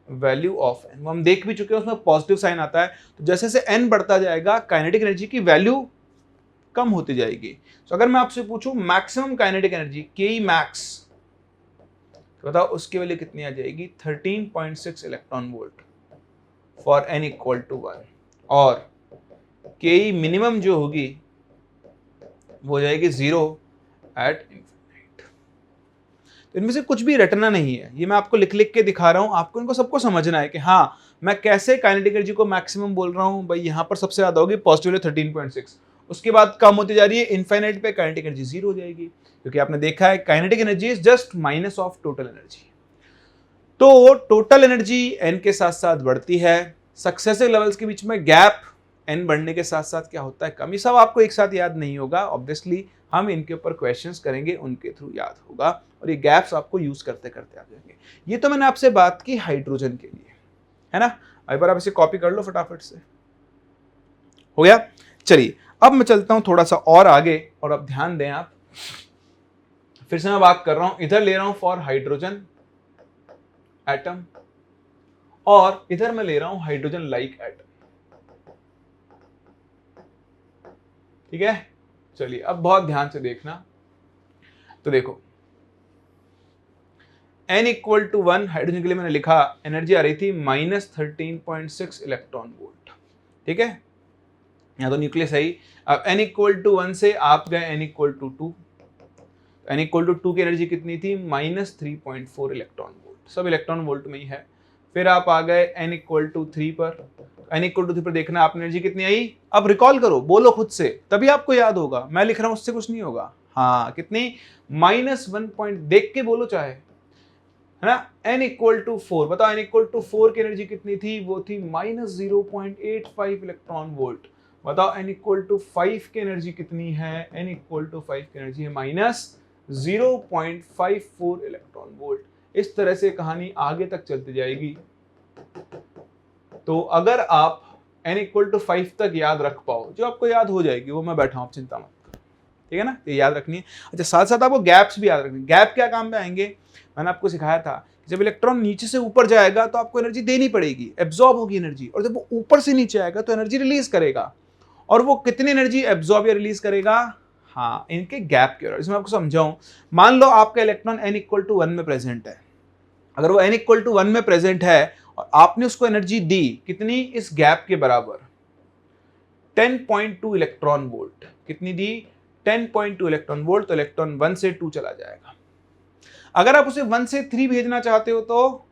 value of N. हम देख भी चुके हैं, उसमें पॉजिटिव साइन आता है, तो जैसे जैसे एन बढ़ता जाएगा काइनेटिक एनर्जी की वैल्यू कम होती जाएगी। तो अगर मैं आपसे पूछूं मैक्सिमम काइनेटिक एनर्जी के मैक्स, तो बताओ उसकी वैल्यू कितनी आ जाएगी, 13.6 electron volt for N equal to 1। और के मिनिमम जो होगी वो हो जाएगी 0 एट इनफिनिट। तो इनमें से कुछ भी रटना नहीं है, ये मैं आपको लिख लिख के दिखा रहा हूं, आपको इनको सबको समझना है कि हाँ मैं कैसे काइनेटिक एनर्जी को मैक्सिमम बोल रहा हूं। भाई यहां पर सबसे ज्यादा होगी पॉजिटिव 13.6, उसके बाद कम होती जा रही है, इनफाइनाइट पे काइनेटिक एनर्जी 0 हो जाएगी, क्योंकि आपने देखा है kinetic energy is just minus of total energy. तो टोटल एनर्जी एन के साथ साथ बढ़ती है, सक्सेसिव लेवल्स के बीच में गैप एन बढ़ने के साथ साथ क्या होता है, कमी। सब आपको एक साथ याद नहीं होगा, ऑब्वियसली हम इनके ऊपर क्वेश्चंस करेंगे, उनके थ्रू याद होगा, और ये गैप्स आपको यूज करते करते आ जाएंगे। ये तो मैंने आपसे बात की हाइड्रोजन के लिए, है ना। एक बार आप इसे कॉपी कर लो फटाफट से, हो गया। चलिए अब मैं चलता हूं थोड़ा सा और आगे, और अब ध्यान दें आप, फिर से मैं बात कर रहा हूं, इधर ले रहा हूं फॉर हाइड्रोजन एटम, और इधर मैं ले रहा हूं हाइड्रोजन लाइक एटम, ठीक है। चलिए अब बहुत ध्यान से देखना, तो देखो n इक्वल टू 1 हाइड्रोजन के लिए मैंने लिखा, एनर्जी आ रही थी -13.6 इलेक्ट्रॉन वोल्ट, ठीक है। यहां तो न्यूक्लियस है ही। अब n इक्वल टू 1 से आप गए n equal to 2, n equal to 2 की एनर्जी कितनी थी, -3.4 इलेक्ट्रॉन वोल्ट, सब इलेक्ट्रॉन वोल्ट में ही है। फिर आप आ गए n इक्वल टू 3 पर, n इक्वल टू 3 पर देखना आप एनर्जी कितनी आई, अब रिकॉल करो, बोलो खुद से, तभी आपको याद होगा, मैं लिख रहा हूं उससे कुछ नहीं होगा। हाँ कितनी, -1 पॉइंट, देख के बोलो चाहे, है ना। n इक्वल टू 4, बताओ n इक्वल टू 4 की एनर्जी कितनी थी, वो थी -0.85 इलेक्ट्रॉन वोल्ट। बताओ n इक्वल टू 5 की एनर्जी कितनी है, n इक्वल टू 5 की एनर्जी है -0.54 इलेक्ट्रॉन वोल्ट। इस तरह से कहानी आगे तक चलती जाएगी। तो अगर आप n इक्वल टू 5 तक याद रख पाओ, जो आपको याद हो जाएगी, वो मैं बैठा हूं, चिंता मत करो, ठीक है ना, ये याद रखनी है। अच्छा साथ साथ आपको गैप्स भी याद रखनी है। गैप क्या काम में आएंगे, मैंने आपको सिखाया था, जब इलेक्ट्रॉन नीचे से ऊपर जाएगा तो आपको एनर्जी देनी पड़ेगी, एब्जॉर्ब होगी एनर्जी, और जब वो ऊपर से नीचे आएगा तो एनर्जी रिलीज करेगा। और वो कितनी एनर्जी एब्जॉर्ब या रिलीज करेगा, हाँ इनके गैप के। इसमें आपको समझाऊं, मान लो आपका इलेक्ट्रॉन n इक्वल टू 1 में प्रेजेंट है, अगर वो n इक्वल टू 1 में प्रेजेंट है और आपने उसको एनर्जी दी कितनी, इस गैप के बराबर 10.2 इलेक्ट्रॉन वोल्ट, कितनी दी, 10.2 इलेक्ट्रॉन वोल्ट, तो इलेक्ट्रॉन 1 से 2 चला जाएगा। अगर आप उसे 1 से 3 भेजना चाहते हो तो,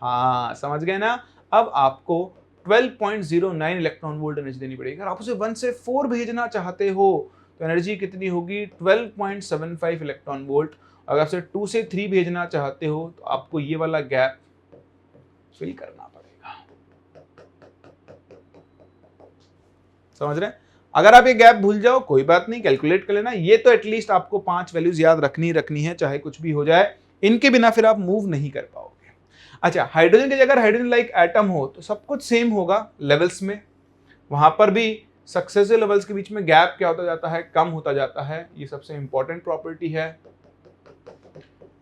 हाँ समझ गए ना, अब आपको 12.09 इलेक्ट्रॉन वोल्ट एनर्जी देनी पड़ेगी। अगर आप उसे 1 से 4 भेजना चाहते हो तो एनर्जी कितनी होगी, 12.75 इलेक्ट्रॉन वोल्ट। अगर आप 2 से 3 भेजना चाहते हो तो आपको ये वाला गैप फिल करना पड़ेगा, समझ रहे हैं। अगर आप ये गैप भूल जाओ कोई बात नहीं, कैलकुलेट कर लेना, ये तो एटलीस्ट आपको 5 वैल्यूज याद रखनी है, चाहे कुछ भी हो जाए, इनके बिना फिर आप मूव नहीं कर पाओगे। अच्छा हाइड्रोजन की जगह हाइड्रोजन लाइक एटम हो तो सब कुछ सेम होगा लेवल्स में, वहां पर भी सक्सेसिव लेवल्स के बीच में गैप क्या होता जाता है, कम होता जाता है। ये सबसे इंपॉर्टेंट प्रॉपर्टी है।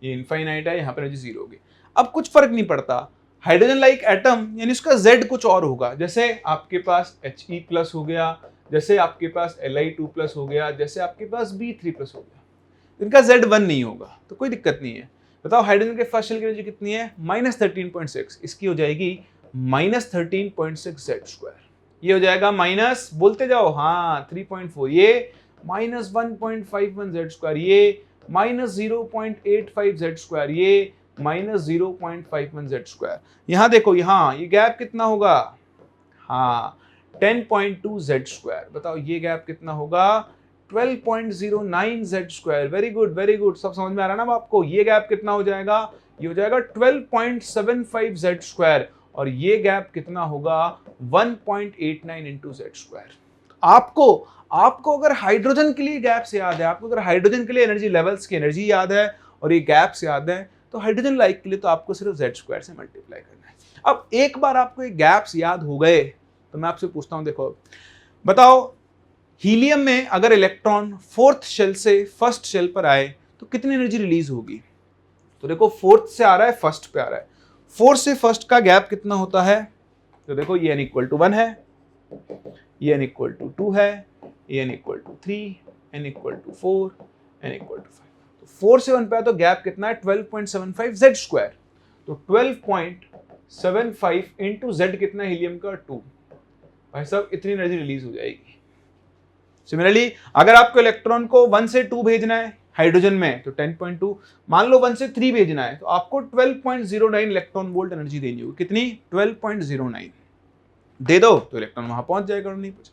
ये इनफाइनाइट है, यहाँ पर एनर्जी जीरो होगी। अब कुछ फर्क नहीं पड़ता, हाइड्रोजन लाइक एटम यानी उसका Z कुछ और होगा। जैसे आपके पास He प्लस हो गया, जैसे आपके पास Li2 प्लस हो गया, जैसे आपके पास B3 प्लस हो गया, इनका Z1 नहीं होगा, तो कोई दिक्कत नहीं है। बताओ हाइड्रोजन के फर्स्ट शेल की एनर्जी कितनी है, -13.6, इसकी हो जाएगी -13.6 Z²। ये हो जाएगा माइनस, बोलते जाओ, हाँ 3.4, ये -1.51 Z², ये -0.85 Z², ये -0.51 Z²। यहां देखो, यहां ये गैप कितना होगा, हाँ 10.2 Z²। बताओ ये गैप कितना होगा, 12.09 Z²। Very good very good, सब समझ में आ रहा है ना आपको। ये गैप कितना हो जाएगा, ये हो जाएगा 12.75 Z², और ये गैप कितना होगा 1.89 इंटू Z²। आपको अगर हाइड्रोजन के लिए गैप्स याद है, आपको अगर हाइड्रोजन के लिए एनर्जी लेवल्स की एनर्जी याद है और ये गैप्स याद है, तो हाइड्रोजन लाइक के लिए तो आपको सिर्फ Z² से मल्टीप्लाई करना है। अब एक बार आपको ये गैप्स याद हो गए तो मैं आपसे पूछता हूं, देखो बताओ हीलियम में अगर इलेक्ट्रॉन फोर्थ शेल से फर्स्ट शेल पर आए तो कितनी एनर्जी रिलीज होगी। तो देखो फोर्थ से आ रहा है, फर्स्ट पे आ रहा है, फोर्थ से फर्स्ट का गैप कितना होता है, तो देखो ये n = 1 है, ये n = 2 है, ये n = 3, n = 4, n = 5। तो 4 से 1 पे आया तो गैप कितना है 12.75 Z²। तो 12.75 इंटू Z कितना, हीलियम का 2, भाई साहब इतनी एनर्जी रिलीज हो जाएगी। सिमिलरली अगर आपको इलेक्ट्रॉन को 1 से 2 भेजना है हाइड्रोजन में तो 10.2, मान लो 1 से 3 भेजना है तो आपको 12.09 इलेक्ट्रॉन वोल्ट एनर्जी देनी होगी। कितनी, 12.09 दे दो तो इलेक्ट्रॉन वहां पहुंच जाएगा और नहीं पहुंचा।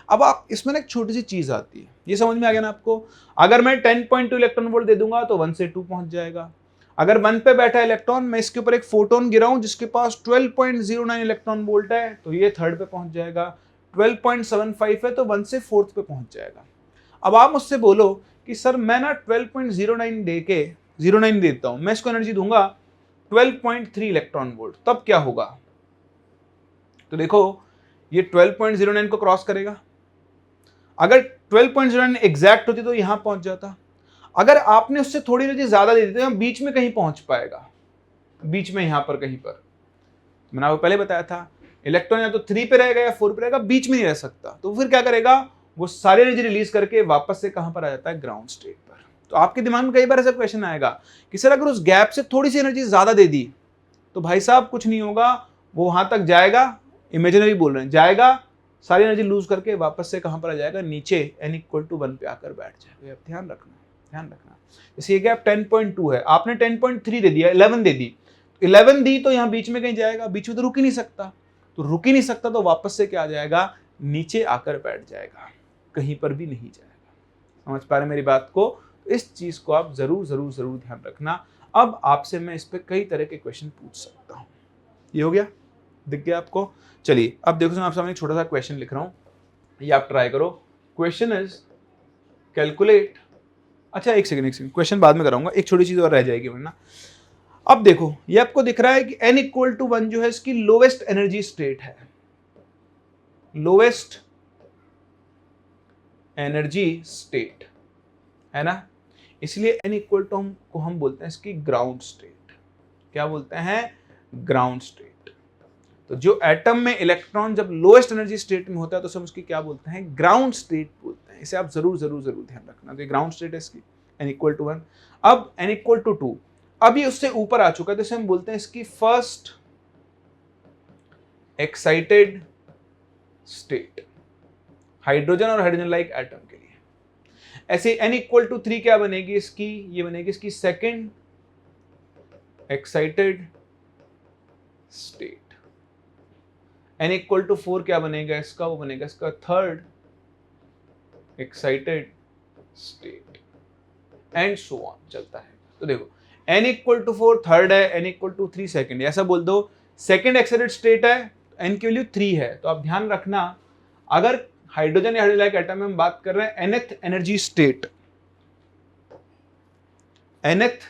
अब आप इसमें एक छोटी सी चीज आती है, ये समझ में आ गया ना आपको। अगर मैं 10.2 इलेक्ट्रॉन वोल्ट दे दूंगा तो 1 से 2 पहुंच जाएगा। अगर 1 पे बैठा इलेक्ट्रॉन, मैं इसके ऊपर एक फोटोन गिराऊं जिसके पास 12.09 इलेक्ट्रॉन वोल्ट है, तो ये थर्ड पे पहुंच जाएगा। 12.75 है तो 1 से फोर्थ पे पहुंच जाएगा। अब आप मुझसे बोलो कि सर मैं ना 12.09 दे के 09 देता हूं, मैं इसको एनर्जी दूंगा 12.3 इलेक्ट्रॉन वोल्ट, तब क्या होगा। तो देखो ये 12.09 को क्रॉस करेगा। अगर 12.09 एग्जैक्ट होती तो यहां पहुंच जाता। अगर आपने उससे थोड़ी एनर्जी ज्यादा दे दी तो बीच में कहीं पहुंच पाएगा, बीच में यहां पर कहीं पर। मैंने आपको पहले बताया था इलेक्ट्रॉन या तो 3 पे रहेगा या 4 पे रहेगा, बीच में नहीं रह सकता। तो फिर क्या करेगा, वो सारी एनर्जी रिलीज करके वापस से कहां पर आ जाता है, ग्राउंड स्टेट पर। तो आपके दिमाग में कई बार ऐसा क्वेश्चन आएगा कि सर अगर उस गैप से थोड़ी सी एनर्जी ज्यादा दे दी तो भाई साहब कुछ नहीं होगा, वो वहां तक जाएगा, इमेजिनरी बोल रहे हैं, जाएगा, सारी एनर्जी लूज करके वापस से कहां पर आ जाएगा, नीचे n = 1 पे आकर बैठ जाएगा। ध्यान रखना। जैसे ये गैप 10.2 है, आपने 10.3 दे दिया, 11 दे दी, 11 दी तो यहां बीच में कहीं जाएगा, बीच में तो रुक ही नहीं सकता। तो रुक ही नहीं सकता तो वापस से क्या आ जाएगा, नीचे आकर बैठ जाएगा, कहीं पर भी नहीं जाएगा। समझ पा रहे मेरी बात को। इस चीज को आप जरूर ध्यान रखना। अब आपसे मैं इस पे कई तरह के क्वेश्चन पूछ सकता हूं। ये हो गया, दिख गया आपको। चलिए अब देखो, मैं आपके सामने एक छोटा सा क्वेश्चन लिख रहा हूं, ये आप ट्राई करो। क्वेश्चन इज कैलकुलेट, अच्छा एक सेकंड, क्वेश्चन बाद में कराऊंगा, एक छोटी चीज और रह जाएगी वरना। अब देखो ये आपको दिख रहा है कि n = 1 जो है इसकी लोवेस्ट एनर्जी स्टेट है, लोवेस्ट एनर्जी स्टेट है ना, इसलिए n = को हम बोलते हैं इसकी ग्राउंड स्टेट। क्या बोलते हैं, ग्राउंड स्टेट। तो जो एटम में इलेक्ट्रॉन जब लोएस्ट एनर्जी स्टेट में होता है तो हम उसकी क्या बोलते हैं, ग्राउंड स्टेट बोलते हैं। इसे आप जरूर ध्यान रखना। तो ग्राउंड स्टेट है इसकी n = 1। अब n = 2, अब ये उससे ऊपर आ चुका है तो इसे हम बोलते हैं इसकी फर्स्ट एक्साइटेड स्टेट, हाइड्रोजन और हाइड्रोजन लाइक एटम के लिए। ऐसे n = 3 क्या बनेगी इसकी, ये बनेगी इसकी सेकेंड एक्साइटेड स्टेट। n = 4 क्या बनेगा इसका, वो बनेगा इसका third excited state, and so on चलता है। तो देखो n = 4 थर्ड है, n = 3 सेकेंड, ऐसा बोल दो सेकेंड एक्साइटेड स्टेट है, n की वैल्यू 3 है। तो आप ध्यान रखना, अगर हाइड्रोजन या हाइड्रोजन लाइक एटम में हम बात कर रहे हैं nth energy state, nth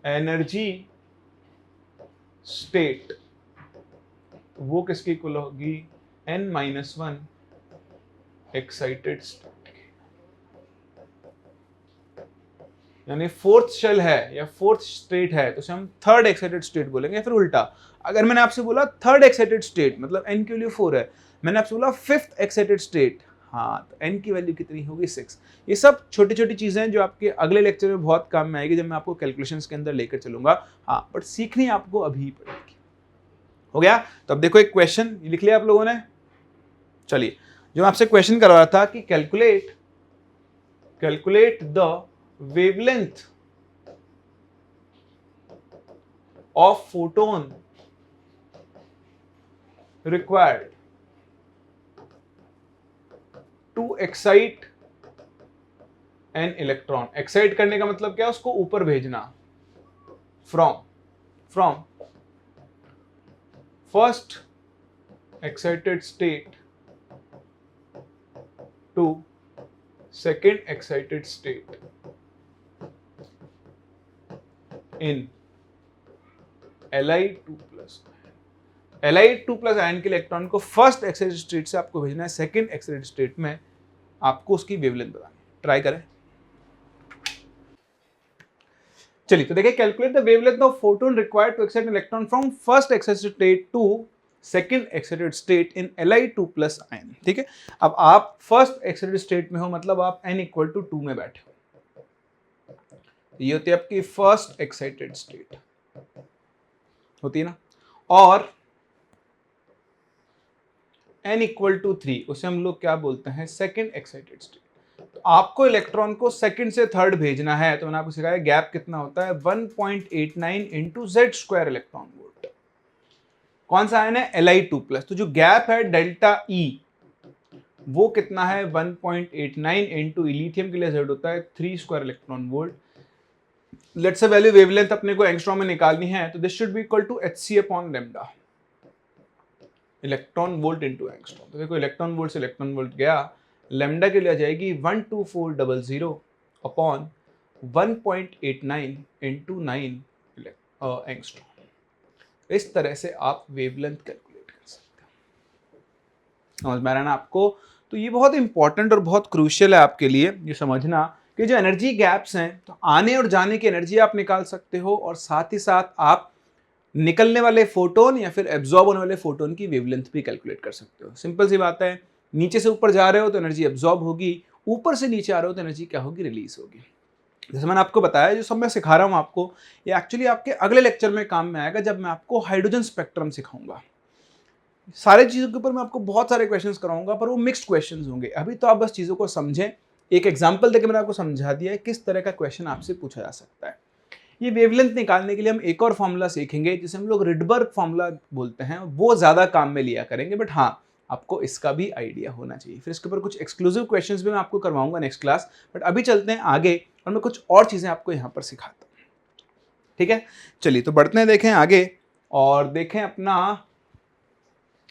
energy state, वो किसकी इक्वल होगी, n-1 एक्साइटेड स्टेट, यानी फोर्थ शेल है या फोर्थ स्टेट है तो उसे हम थर्ड एक्साइटेड स्टेट बोलेंगे, या फिर उल्टा। अगर मैंने आपसे बोला थर्ड एक्साइटेड स्टेट मतलब n के लिए 4 है, मैंने आपसे बोला फिफ्थ एक्साइटेड स्टेट, हाँ तो n की वैल्यू कितनी होगी 6। ये सब छोटी छोटी चीजें हैं जो आपके अगले लेक्चर में बहुत काम में आएगी जब मैं आपको कैलकुलेशंस के अंदर लेकर चलूंगा, हाँ बट सीखनी आपको अभी ही पड़ेगी। हो गया? तो अब देखो एक क्वेश्चन लिख लिया आप लोगों ने। चलिए, जो मैं आपसे क्वेश्चन कर रहा था कि calculate the wavelength of photon required to excite an electron। excite करने का मतलब क्या है? उसको ऊपर भेजना। from first excited state to second excited state in Li2+ ion के इलेक्ट्रॉन को फर्स्ट एक्साइटेड स्टेट से आपको भेजना है सेकंड एक्साइटेड स्टेट में, आपको उसकी वेवलेंथ बतानी। ट्राई करें। चलिए तो देखिए, calculate the wavelength of photon required to excite electron from first excited state to second excited state in Li2+ ion. ठीक है, अब आप फर्स्ट एक्साइटेड स्टेट में हो, मतलब आप n=2 में बैठे हो। ये होती है आपकी फर्स्ट एक्साइटेड स्टेट, होती है ना, और n=3 उसे हम लोग क्या बोलते हैं? Second excited state. तो आपको इलेक्ट्रॉन को सेकंड से थर्ड भेजना है, तो मैंने आपको सिखाया गैप कितना होता है 1.89 इंटू Z² इलेक्ट्रॉन वोल्ट। कौन सा आयन है? Li2+। तो जो गैप है डेल्टा E वो कितना है? 1.89 इंटू लिथियम के लिए Z होता है 3² electron volt. Let's say value wavelength अपने को एंगस्ट्रॉम में निकालनी है, तो this should be equal to hc/λ, electron volt into angstrom. तो देखो इलेक्ट्रॉन वोल्ट से इलेक्ट्रॉन वोल्ट गया, लैम्डा के लिए आ जाएगी 12400 अपॉन 1.89 इंटू 9 एंगस्ट्रॉम। इस तरह से आप वेवलेंथ कैलकुलेट कर सकते हो। समझ में आ रहा है ना आपको? तो ये बहुत इंपॉर्टेंट और बहुत क्रूशियल है आपके लिए ये समझना कि जो एनर्जी गैप्स हैं, तो आने और जाने की एनर्जी आप निकाल सकते हो, और साथ ही साथ आप निकलने वाले फोटोन या फिर एब्जॉर्ब होने वाले फोटोन की वेवलेंथ भी कैलकुलेट कर सकते हो। सिंपल सी बात है, नीचे से ऊपर जा रहे हो तो एनर्जी एब्जॉर्ब होगी, ऊपर से नीचे आ रहे हो तो एनर्जी क्या होगी? रिलीज होगी। जैसे मैंने आपको बताया, जो सब मैं सिखा रहा हूँ आपको, ये एक्चुअली आपके अगले लेक्चर में काम में आएगा जब मैं आपको हाइड्रोजन स्पेक्ट्रम सिखाऊंगा। सारे चीज़ों के ऊपर मैं आपको बहुत सारे क्वेश्चंस कराऊंगा, पर वो मिक्स्ड क्वेश्चंस होंगे। अभी तो आप बस चीज़ों को समझें। एक एग्जाम्पल देकर मैंने आपको समझा दिया है किस तरह का क्वेश्चन आपसे पूछा जा सकता है। ये वेवलेंथ निकालने के लिए हम एक और फॉर्मूला सीखेंगे जिसे हम लोग रिडबर्ग फॉर्मूला बोलते हैं, वो ज़्यादा काम में लिया करेंगे, बट हाँ आपको इसका भी आइडिया होना चाहिए। फिर इसके ऊपर कुछ एक्सक्लूसिव क्वेश्चंस भी मैं आपको करवाऊंगा नेक्स्ट क्लास, बट अभी चलते हैं आगे और मैं कुछ और चीज़ें आपको यहाँ पर सिखाता हूँ। ठीक है, चलिए तो बढ़ते हैं, देखें आगे और देखें अपना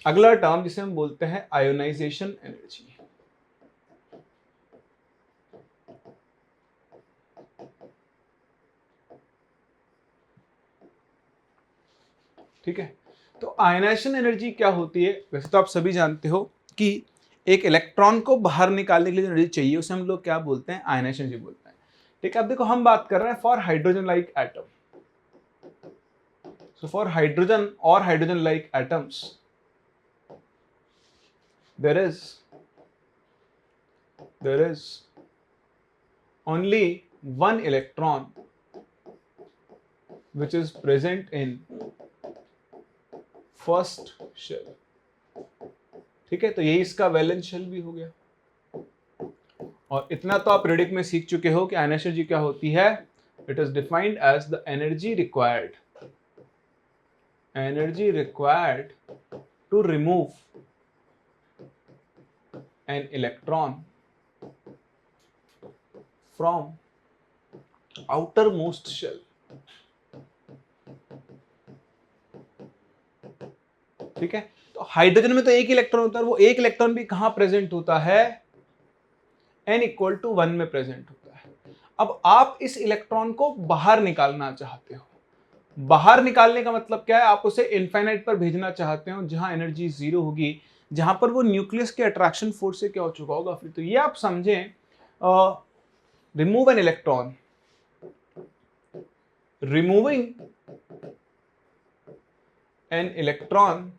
अगला टर्म जिसे हम बोलते हैं आयोनाइजेशन एनर्जी। ठीक है, तो आयनाइजेशन एनर्जी क्या होती है? वैसे तो आप सभी जानते हो कि एक इलेक्ट्रॉन को बाहर निकालने के लिए एनर्जी चाहिए, उसे हम लोग क्या बोलते हैं? आयनाइजेशन एनर्जी बोलते हैं। ठीक है, अब देखो हम बात कर रहे हैं for hydrogen like atom. So for hydrogen और hydrogen like atoms there is only one electron which is present in first shell। ठीक है, तो यही इसका वैलेंस शेल भी हो गया। और इतना तो आप प्रेडिक्ट में सीख चुके हो कि आयनाइजेशन एनर्जी क्या होती है। It is defined as the energy required to remove an electron from outermost shell। ठीक है, तो हाइड्रोजन में तो एक इलेक्ट्रॉन होता है, वो एक इलेक्ट्रॉन भी कहां प्रेजेंट होता है? n=1 में प्रेजेंट होता है। अब आप इस इलेक्ट्रॉन को बाहर निकालना चाहते हो। बाहर निकालने का मतलब क्या है? आप उसे इनफाइनाइट पर भेजना चाहते हो, जहां एनर्जी 0 होगी, जहां पर वो न्यूक्लियस के अट्रैक्शन फोर्स से क्या हो चुका होगा फिर। तो ये आप समझें, remove an electron, removing an electron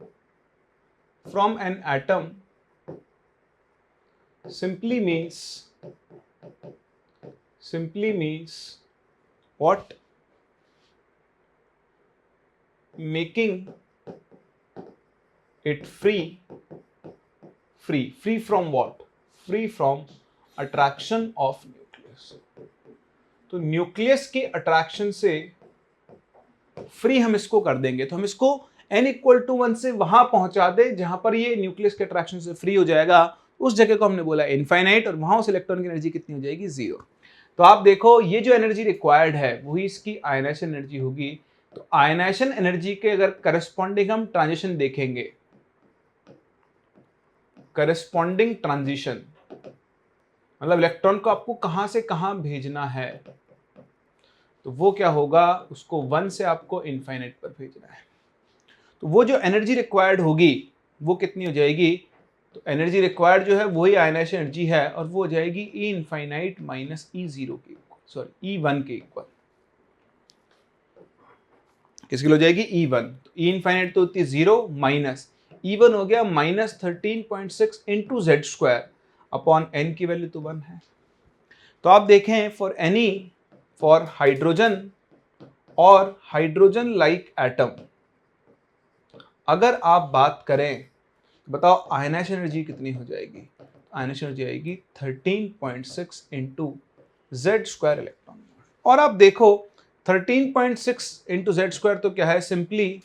from an atom simply means what? Making it free from what? Free from attraction of nucleus. तो न्यूक्लियस के अट्रैक्शन से फ्री हम इसको कर देंगे, तो हम इसको n=1 से वहां पहुंचा दे जहां पर ये न्यूक्लियस के अट्रैक्शन से फ्री हो जाएगा, उस जगह को हमने बोला इनफाइनाइट, और वहां उस इलेक्ट्रॉन की एनर्जी कितनी हो जाएगी? 0। तो आप देखो ये जो एनर्जी रिक्वायर्ड है वही इसकी आयनाइजेशन एनर्जी होगी। तो आयनाइजेशन एनर्जी के अगर करस्पॉन्डिंग हम ट्रांजिशन देखेंगे, करस्पॉन्डिंग ट्रांजिशन मतलब इलेक्ट्रॉन को आपको कहां से कहां भेजना है, तो वो क्या होगा, उसको 1 से आपको इनफाइनाइट पर भेजना है। तो वो जो एनर्जी रिक्वायर्ड होगी वो कितनी हो जाएगी? तो एनर्जी रिक्वायर्ड जो है वही आयनाइजेशन एनर्जी है, और वो हो जाएगी E इनफाइनाइट माइनस E0 के इक्वल, सॉरी E1 के इक्वल। किसके लिए हो जाएगी? E1। तो E इनफाइनाइट तो होती है 0 माइनस E1 हो गया -13.6 into Z square upon n की वैल्यू तो 1 है। तो आप देखें फॉर हाइड्रोजन और हाइड्रोजन लाइक एटम अगर आप बात करें तो बताओ आयनाइजेशन एनर्जी कितनी हो जाएगी? आयनाइजेशन एनर्जी आएगी 13.6 इंटू जेड स्क्वायर इलेक्ट्रॉन। और आप देखो 13.6 इंटू जेड स्क्वायर तो क्या है? Simply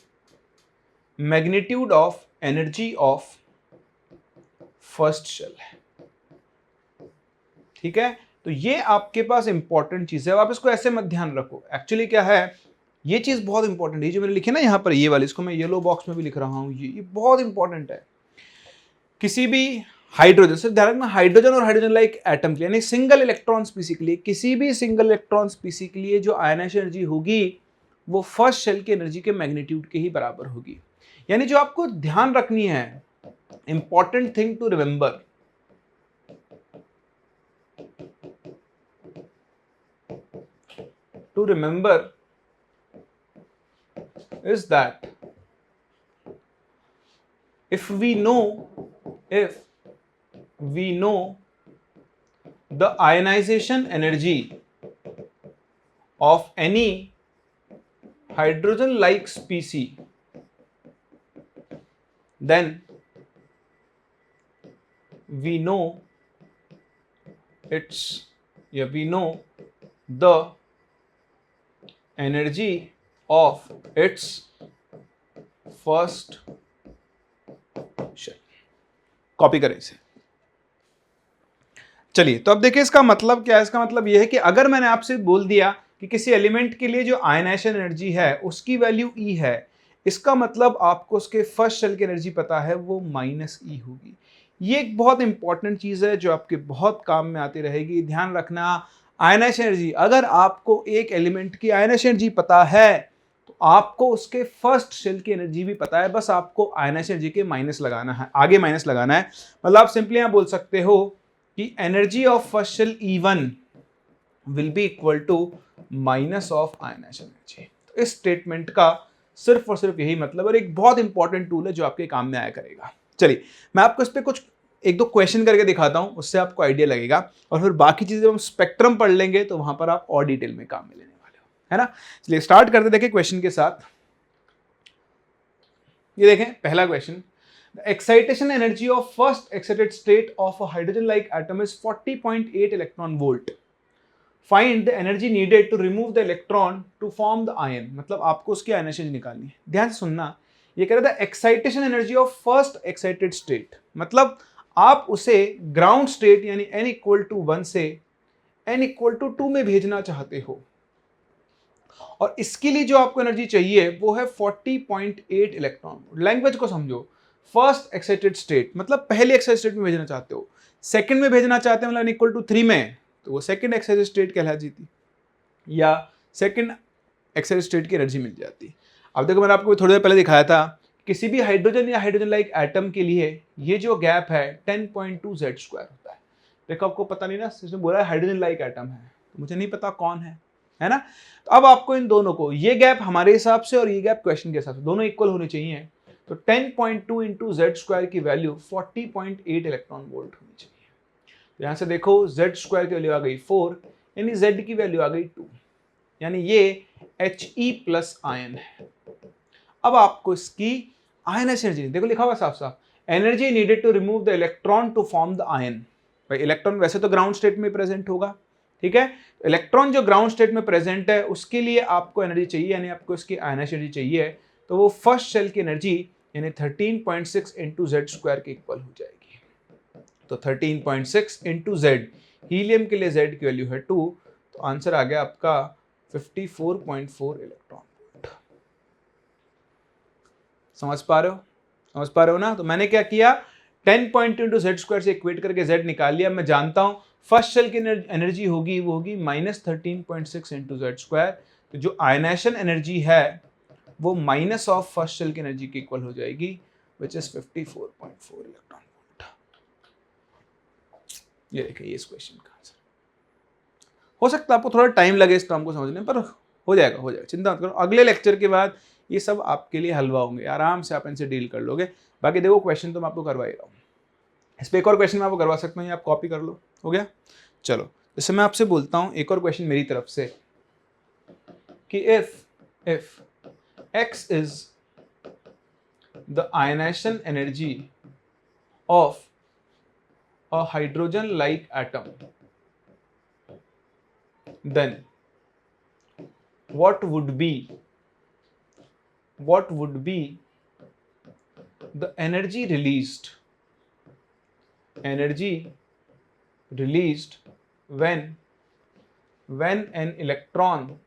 magnitude of energy of first shell है। ठीक है, तो ये आपके पास इंपॉर्टेंट चीज है, आप इसको ऐसे मत ध्यान रखो। एक्चुअली क्या है, ये चीज बहुत इंपॉर्टेंट है, जो मैंने लिखी ना यहाँ पर ये वाली, इसको मैं येलो बॉक्स में भी लिख रहा हूं, ये बहुत इंपॉर्टेंट है। किसी भी हाइड्रोजन, सिर्फ ध्यान रखना, हाइड्रोजन और हाइड्रोजन लाइक एटम के लिए, यानी सिंगल इलेक्ट्रॉन स्पीसीज के लिए, किसी भी सिंगल इलेक्ट्रॉन स्पीसीज के लिए जो आयनाइजेशन एनर्जी होगी वो फर्स्ट शेल की एनर्जी के मैग्नीट्यूड के ही बराबर होगी। यानी जो आपको ध्यान रखनी है, important thing to remember, is that if we know the ionization energy of any hydrogen like species, then we know the energy of its first shell. Copy करें इसे। चलिए, तो अब देखिए इसका मतलब क्या है। इसका मतलब यह है कि अगर मैंने आपसे बोल दिया कि किसी एलिमेंट के लिए जो आयनाइजेशन एनर्जी है उसकी वैल्यू E है, इसका मतलब आपको उसके फर्स्ट शेल की एनर्जी पता है, वो -E होगी। ये एक बहुत इंपॉर्टेंट चीज है जो आपके बहुत काम में आती रहेगी। ध्यान रखना, आयनाइजेशन एनर्जी, अगर आपको एक एलिमेंट की आयनाइजेशन एनर्जी पता है तो आपको उसके फर्स्ट शेल की एनर्जी भी पता है, बस आपको आयनाइजेशन एनर्जी के माइनस लगाना है, आगे माइनस लगाना है। मतलब आप सिंपली यहां बोल सकते हो कि energy of first shell E1 will be equal to minus of ionization energy. तो इस स्टेटमेंट का सिर्फ और सिर्फ यही मतलब, और एक बहुत इंपॉर्टेंट टूल है जो आपके काम में आया करेगा। चलिए, मैं आपको इस पर कुछ एक दो क्वेश्चन करके दिखाता हूं, उससे आपको आइडिया लगेगा, और फिर बाकी चीजें जब हम स्पेक्ट्रम पढ़ लेंगे तो वहां पर आप और डिटेल में काम में लेने वाले हो, है ना। चलिए स्टार्ट करते, देखिए क्वेश्चन के साथ। ये देखें पहला question, the excitation energy of first excited state of a hydrogen like atom is 40.8 electron volt. Find the energy needed to remove the electron to form the ion. मतलब आपको उसकी आयनाइजेशन निकालनी है। ध्यान से सुनना, ये कह रहा था excitation energy of first excited state, मतलब आप उसे ग्राउंड स्टेट यानी n=1 से n=2 में भेजना चाहते हो, और इसके लिए जो आपको एनर्जी चाहिए वो है 40.8 इलेक्ट्रॉन। लैंग्वेज को समझो, फर्स्ट एक्साइटेड स्टेट मतलब पहले एक्साइटेड स्टेट में भेजना चाहते हो, सेकंड में भेजना चाहते हैं मतलब n=3 में, तो वो सेकंड एक्साइटेड स्टेट कहला जाती, या सेकंड एक्साइटेड स्टेट की एनर्जी मिल जाती। अब देखो मैंने आपको थोड़ी देर पहले दिखाया था किसी भी हाइड्रोजन या हाइड्रोजन लाइक एटम के लिए ये जो गैप है 10.2 Z² होता है। देखो आपको पता नहीं ना, इसने बोला है हाइड्रोजन लाइक एटम है, तो मुझे नहीं पता कौन है ना। तो अब आपको इन दोनों को, ये गैप हमारे हिसाब से और ये गैप क्वेश्चन के हिसाब से दोनों इक्वल होने चाहिए। तो 10.2 इंटू Z² की वैल्यू 40.8 इलेक्ट्रॉन वोल्ट होनी चाहिए। तो यहां से देखो Z² की वैल्यू आ गई 4, यानी Z की वैल्यू आ गई 2, यानी ये He+ आयन है। अब आपको इसकी आयन एनर्जी देखो, लिखा हुआ साफ साफ, energy needed to remove the electron to form the ion. भाई इलेक्ट्रॉन वैसे तो ग्राउंड स्टेट में प्रेजेंट होगा, ठीक है, इलेक्ट्रॉन जो ग्राउंड स्टेट में प्रेजेंट है उसके लिए आपको एनर्जी चाहिए, यानी आपको इसकी आयन एनर्जी चाहिए। तो वो फर्स्ट शेल की एनर्जी यानी 13.6 इंटू Z² के इक्वल हो जाएगी। तो 13.6 इंटू Z, हीलियम के लिए Z की वैल्यू है 2, तो आंसर आ गया आपका 54.4 इलेक्ट्रॉन वोल्ट। समझ पा रहे हो ना। तो मैंने क्या किया, 10.2 इंटू Z² से इक्वेट करके Z निकाल लिया। मैं जानता हूं फर्स्ट शेल की एनर्जी होगी वो होगी -13.6 इंटू Z²। तो जो आयनाइजेशन एनर्जी है वो माइनस ऑफ फर्स्ट शेल की एनर्जी की इक्वल हो जाएगी, विच इज 54.4 इलेक्ट्रॉन वोल्ट। ये देखिए इस क्वेश्चन का आंसर। हो सकता है आपको थोड़ा टाइम लगे इस टर्म को समझने, पर हो जाएगा, चिंता मत करो। अगले लेक्चर के बाद ये सब आपके लिए हलवा होंगे, आराम से आप इनसे डील कर लोगे। बाकी देखो क्वेश्चन तो मैं आपको करवा ही रहा हूँ, इस पर एक और क्वेश्चन मैं आपको करवा सकता हूँ, आप कॉपी कर लो। हो गया, चलो जैसे मैं आपसे बोलता हूँ एक और क्वेश्चन मेरी तरफ से कि if X is the ionization energy of a hydrogen-like atom, then what would be the energy released when an electron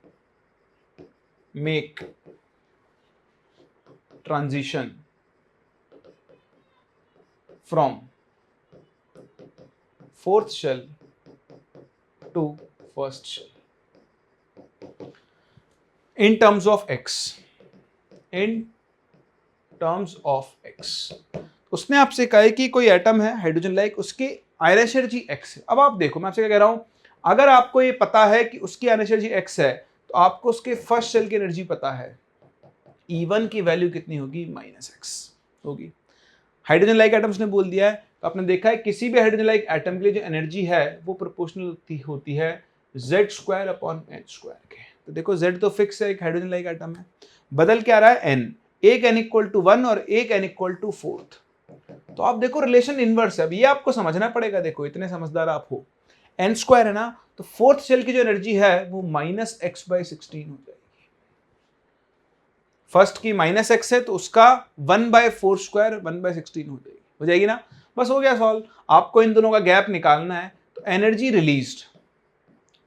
make transition from fourth shell to first shell in terms of X। उसने आपसे कहा है कि कोई atom है hydrogen like, उसकी ion energy X है। अब आप देखो मैं आपसे क्या कह रहा हूं, अगर आपको ये पता है कि उसकी आयन एनर्जी X है तो आपको उसके फर्स्ट शेल की एनर्जी पता है, E1 की वैल्यू कितनी होगी, -X होगी। हाइड्रोजन लाइक एटम्स ने बोल दिया है, तो आपने देखा है किसी भी हाइड्रोजन लाइक एटम के लिए जो एनर्जी है वो प्रोपोर्शनल होती है Z²/H² के। तो देखो Z तो फिक्स है, एक हाइड्रोजन लाइक एटम है, बदल क्या रहा है N, एक N = 1 और एक N = 4। तो आप देखो रिलेशन इनवर्स है। अब ये आपको समझना पड़ेगा, देखो इतने समझदार आप हो, N² है ना, तो फोर्थ शेल की जो एनर्जी है वो -X/16 हो जाएगी। फर्स्ट की -X है तो उसका 1/4² 1/16 हो जाएगी ना। बस हो गया सॉल्व। आपको इन दोनों का गैप निकालना है। तो एनर्जी रिलीज्ड,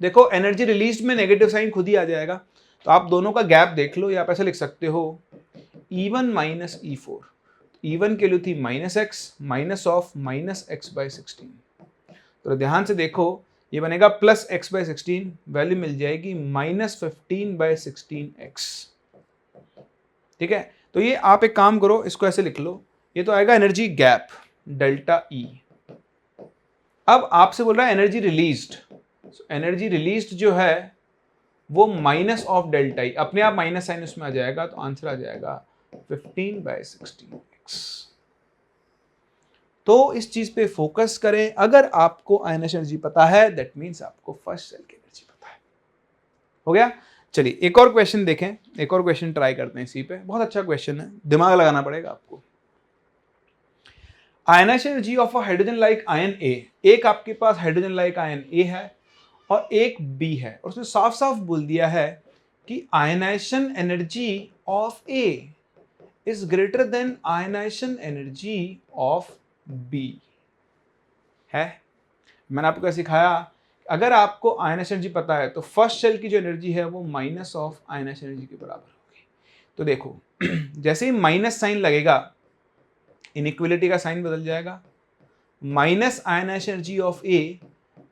देखो एनर्जी रिलीज्ड में नेगेटिव साइन खुद ही आ जाएगा, तो आप दोनों का गैप देख लो, या आप ऐसे लिख सकते हो E1 - E4। E1 की वैल्यू थी -X माइनस ऑफ -X/16। तो ध्यान से देखो ये बनेगा +X/16, वैल्यू मिल जाएगी -15/16X। ठीक है, तो ये आप एक काम करो, इसको ऐसे लिख लो, ये तो आएगा एनर्जी गैप ΔE। अब आपसे बोल रहा है एनर्जी रिलीज्ड, एनर्जी रिलीज्ड जो है वो माइनस ऑफ ΔE, अपने आप माइनस साइन उसमें आ जाएगा, तो आंसर आ जाएगा 15/16X। तो इस चीज पे फोकस करें। अगर आपको आयन एनर्जी पता है दैट मीन्स आपको फर्स्ट शेल की एनर्जी पता है। हो गया, चलिए एक और क्वेश्चन देखें, एक और क्वेश्चन ट्राई करते हैं इसी पे। बहुत अच्छा क्वेश्चन है, दिमाग लगाना पड़ेगा आपको। Ionization energy of a hydrogen like ion A, एक आपके पास हाइड्रोजन लाइक आयन ए है और एक बी है, और उसने साफ साफ बोल दिया है कि ionization energy of A is greater than ionization energy of B है। मैंने आपको सिखाया, अगर आपको आयनाइजेशन एनर्जी पता है तो फर्स्ट शेल की जो एनर्जी है वो माइनस ऑफ आयनाइजेशन एनर्जी के बराबर होगी। तो देखो जैसे ही माइनस साइन लगेगा इनइक्वलिटी का साइन बदल जाएगा, minus ionization energy of A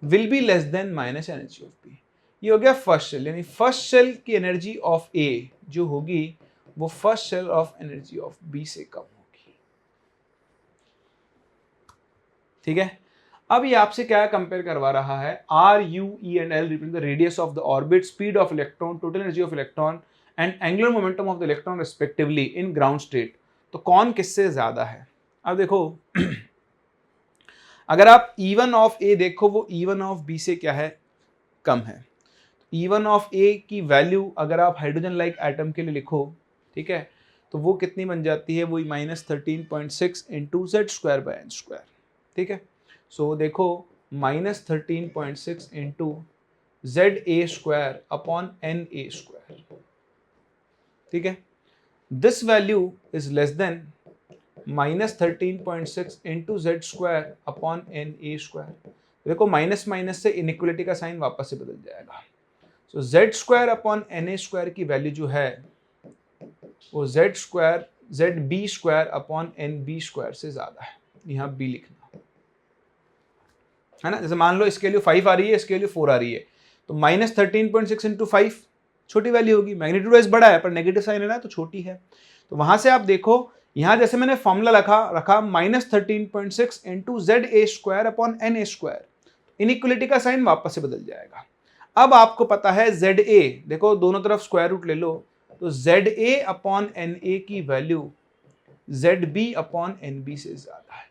will be less than minus energy of B. ये हो गया फर्स्ट शेल, यानी फर्स्ट शेल की एनर्जी ऑफ ए जो होगी वो first shell of energy of B से कम होगी। ठीक है, अब ये आपसे क्या कंपेयर करवा रहा है, R u E and L represent the radius of the orbit, speed of electron, total energy of electron and angular momentum of the electron respectively in ground state. तो कौन किससे ज्यादा है? अब देखो अगर आप E1 ऑफ ए देखो वो E1 ऑफ बी से क्या है, कम है। E1 ऑफ ए की वैल्यू अगर आप हाइड्रोजन लाइक एटम के लिए लिखो, ठीक है, तो वो कितनी बन जाती है, वही -13.6 into Z square by N square. ठीक है, सो देखो -13.6 into Z A square upon N A square. ठीक है, this value is less than -13.6 into Z square upon N A square. देखो माइनस माइनस से इनइक्वलिटी का साइन वापस से बदल जाएगा। So Z square upon N A square की वैल्यू जो है वो Z B square upon N B square से ज्यादा है। यहाँ बी लिखना है ना, जैसे मान लो इसके लिए 5 आ रही है, इसके लिए 4 आ रही है, तो -13.6 इंटू 5 छोटी वैल्यू होगी, मैग्नीट्यूड वाइज बड़ा है पर नेगेटिव साइन है ना, तो छोटी है। तो वहां से आप देखो यहां जैसे मैंने फॉर्मूला रखा -13.6 into Z A square upon N A square, inequality का साइन वापस से बदल जाएगा। अब आपको पता है जेड ए, देखो दोनों तरफ स्क्वायर रूट ले लो, तो Z A upon N A की value Z B upon N B से ज्यादा है।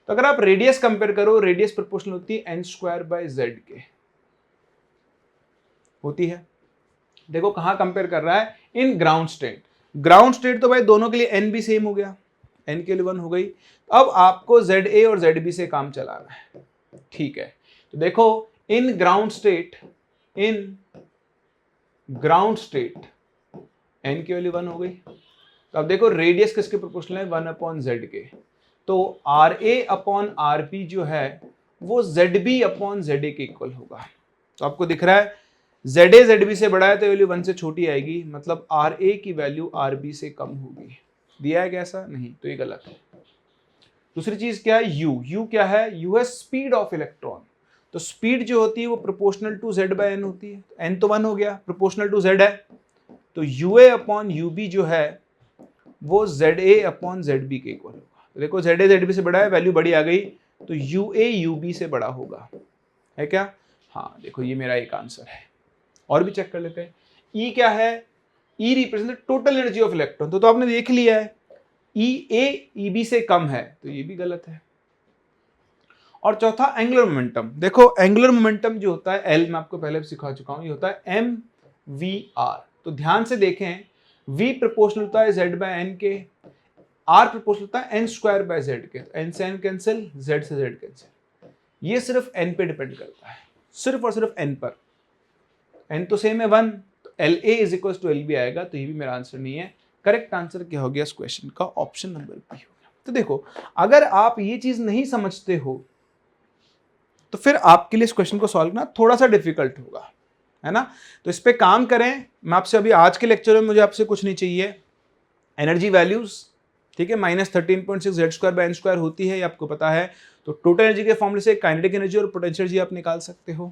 तो अगर आप रेडियस कंपेयर करो, रेडियस प्रोपोर्शनल होती है एन स्क्वायर बाय जेड के होती है। देखो कहां कंपेयर कर रहा है, इन ग्राउंड स्टेट। ग्राउंड स्टेट तो भाई दोनों के लिए एन भी सेम हो गया, एन के लिए 1 हो गई। अब आपको जेड ए और जेड बी से काम चलाना है। ठीक है, तो देखो इन ग्राउंड स्टेट एन की वैल्यू 1 हो गई। तो अब देखो रेडियस किसके प्रोपोर्शनल है, 1 अपॉन जेड के। तो R A upon R P जो है वो Z B upon Z A के इक्वल होगा। तो आपको दिख रहा है जेड ए जेड बी से बड़ा है तो वैल्यू 1 से छोटी आएगी, मतलब आर ए की वैल्यू आर बी से कम होगी। दिया है क्या ऐसा? नहीं, तो ये गलत है। दूसरी चीज क्या है, यू क्या है, यू है स्पीड ऑफ इलेक्ट्रॉन। तो स्पीड जो होती है वो proportional to Z by N होती है। एन तो 1 हो गया, प्रोपोर्शनल टू जेड है, तो u A upon u B जो है वो Z A upon Z B के इक्वल होगा। तो देखो जेड ए जेड बी से बड़ा है, वैल्यू बड़ी आ गई, तो यू ए यू बी से बड़ा होगा, है क्या? हाँ, देखो ये मेरा एक आंसर है। और भी चेक कर लेते हैं। ई क्या है, E represent total energy of electron. तो आपने देख लिया है ई ए ई बी से कम है, तो ये भी गलत है। और चौथा एंगुलर मोमेंटम। देखो एंगुलर मोमेंटम जो होता है एल, मैं आपको पहले भी सिखा चुका हूं, ये होता है एम वी आर। तो ध्यान से देखें, v प्रोपोर्शनल होता है z बाय n के, r प्रोपोर्शनल होता है n स्क्वायर बाय z के। तो n से n कैंसिल, z से z कैंसिल। ये सिर्फ n पे डिपेंड करता है, सिर्फ और सिर्फ n पर। n तो सेम है 1, तो LA is equal to LB आएगा। तो ये भी मेरा आंसर नहीं है। करेक्ट आंसर क्या हो गया इस क्वेश्चन का, ऑप्शन नंबर बी हो गया। तो देखो अगर आप ये चीज नहीं समझते हो तो फिर आपके लिए इस क्वेश्चन को सॉल्व करना थोड़ा सा डिफिकल्ट होगा, है ना। तो इस पे काम करें। मैं आपसे अभी आज के लेक्चर में मुझे आपसे कुछ नहीं चाहिए, एनर्जी वैल्यूज, ठीक है, -13.6 Z square by N square होती है, ये आपको पता है। तो टोटल एनर्जी के फॉर्मूले से काइनेटिक एनर्जी और पोटेंशियल एनर्जी आप निकाल सकते हो।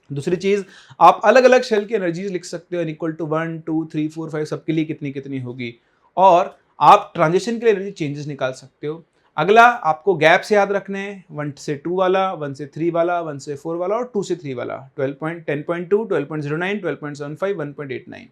दूसरी चीज, आप अलग अलग शेल की एनर्जीज लिख सकते हो, इक्वल टू 1 2 3 4 5 सबके लिए कितनी कितनी होगी। और आप ट्रांजिशन के लिए एनर्जी चेंजेस निकाल सकते हो। अगला आपको गैप्स याद रखने हैं, 1 से 2 वाला, 1 से 3 वाला, 1 से 4 वाला और 2 से 3 वाला, 10.2, 12.09, 12.75, 1.89।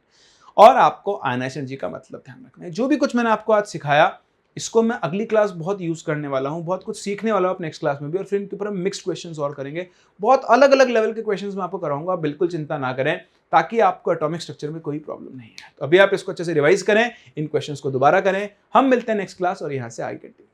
और आपको आयनाइजेशन एनर्जी का मतलब ध्यान रखना है। जो भी कुछ मैंने आपको आज सिखाया, इसको मैं अगली क्लास बहुत यूज करने वाला हूँ, बहुत कुछ सीखने वाला हूँ नेक्स्ट क्लास में भी। और फिर इनके ऊपर हम मिक्स्ड क्वेश्चंस और करेंगे, बहुत अलग अलग लेवल के क्वेश्चंस मैं आपको कराऊंगा। आप बिल्कुल चिंता ना करें, ताकि आपको एटॉमिक स्ट्रक्चर में कोई प्रॉब्लम नहीं है। तो अभी आप इसको अच्छे से रिवाइज करें, इन क्वेश्चंस को दोबारा करें। हम मिलते हैं नेक्स्ट क्लास और यहाँ से आगे कंटिन्यू।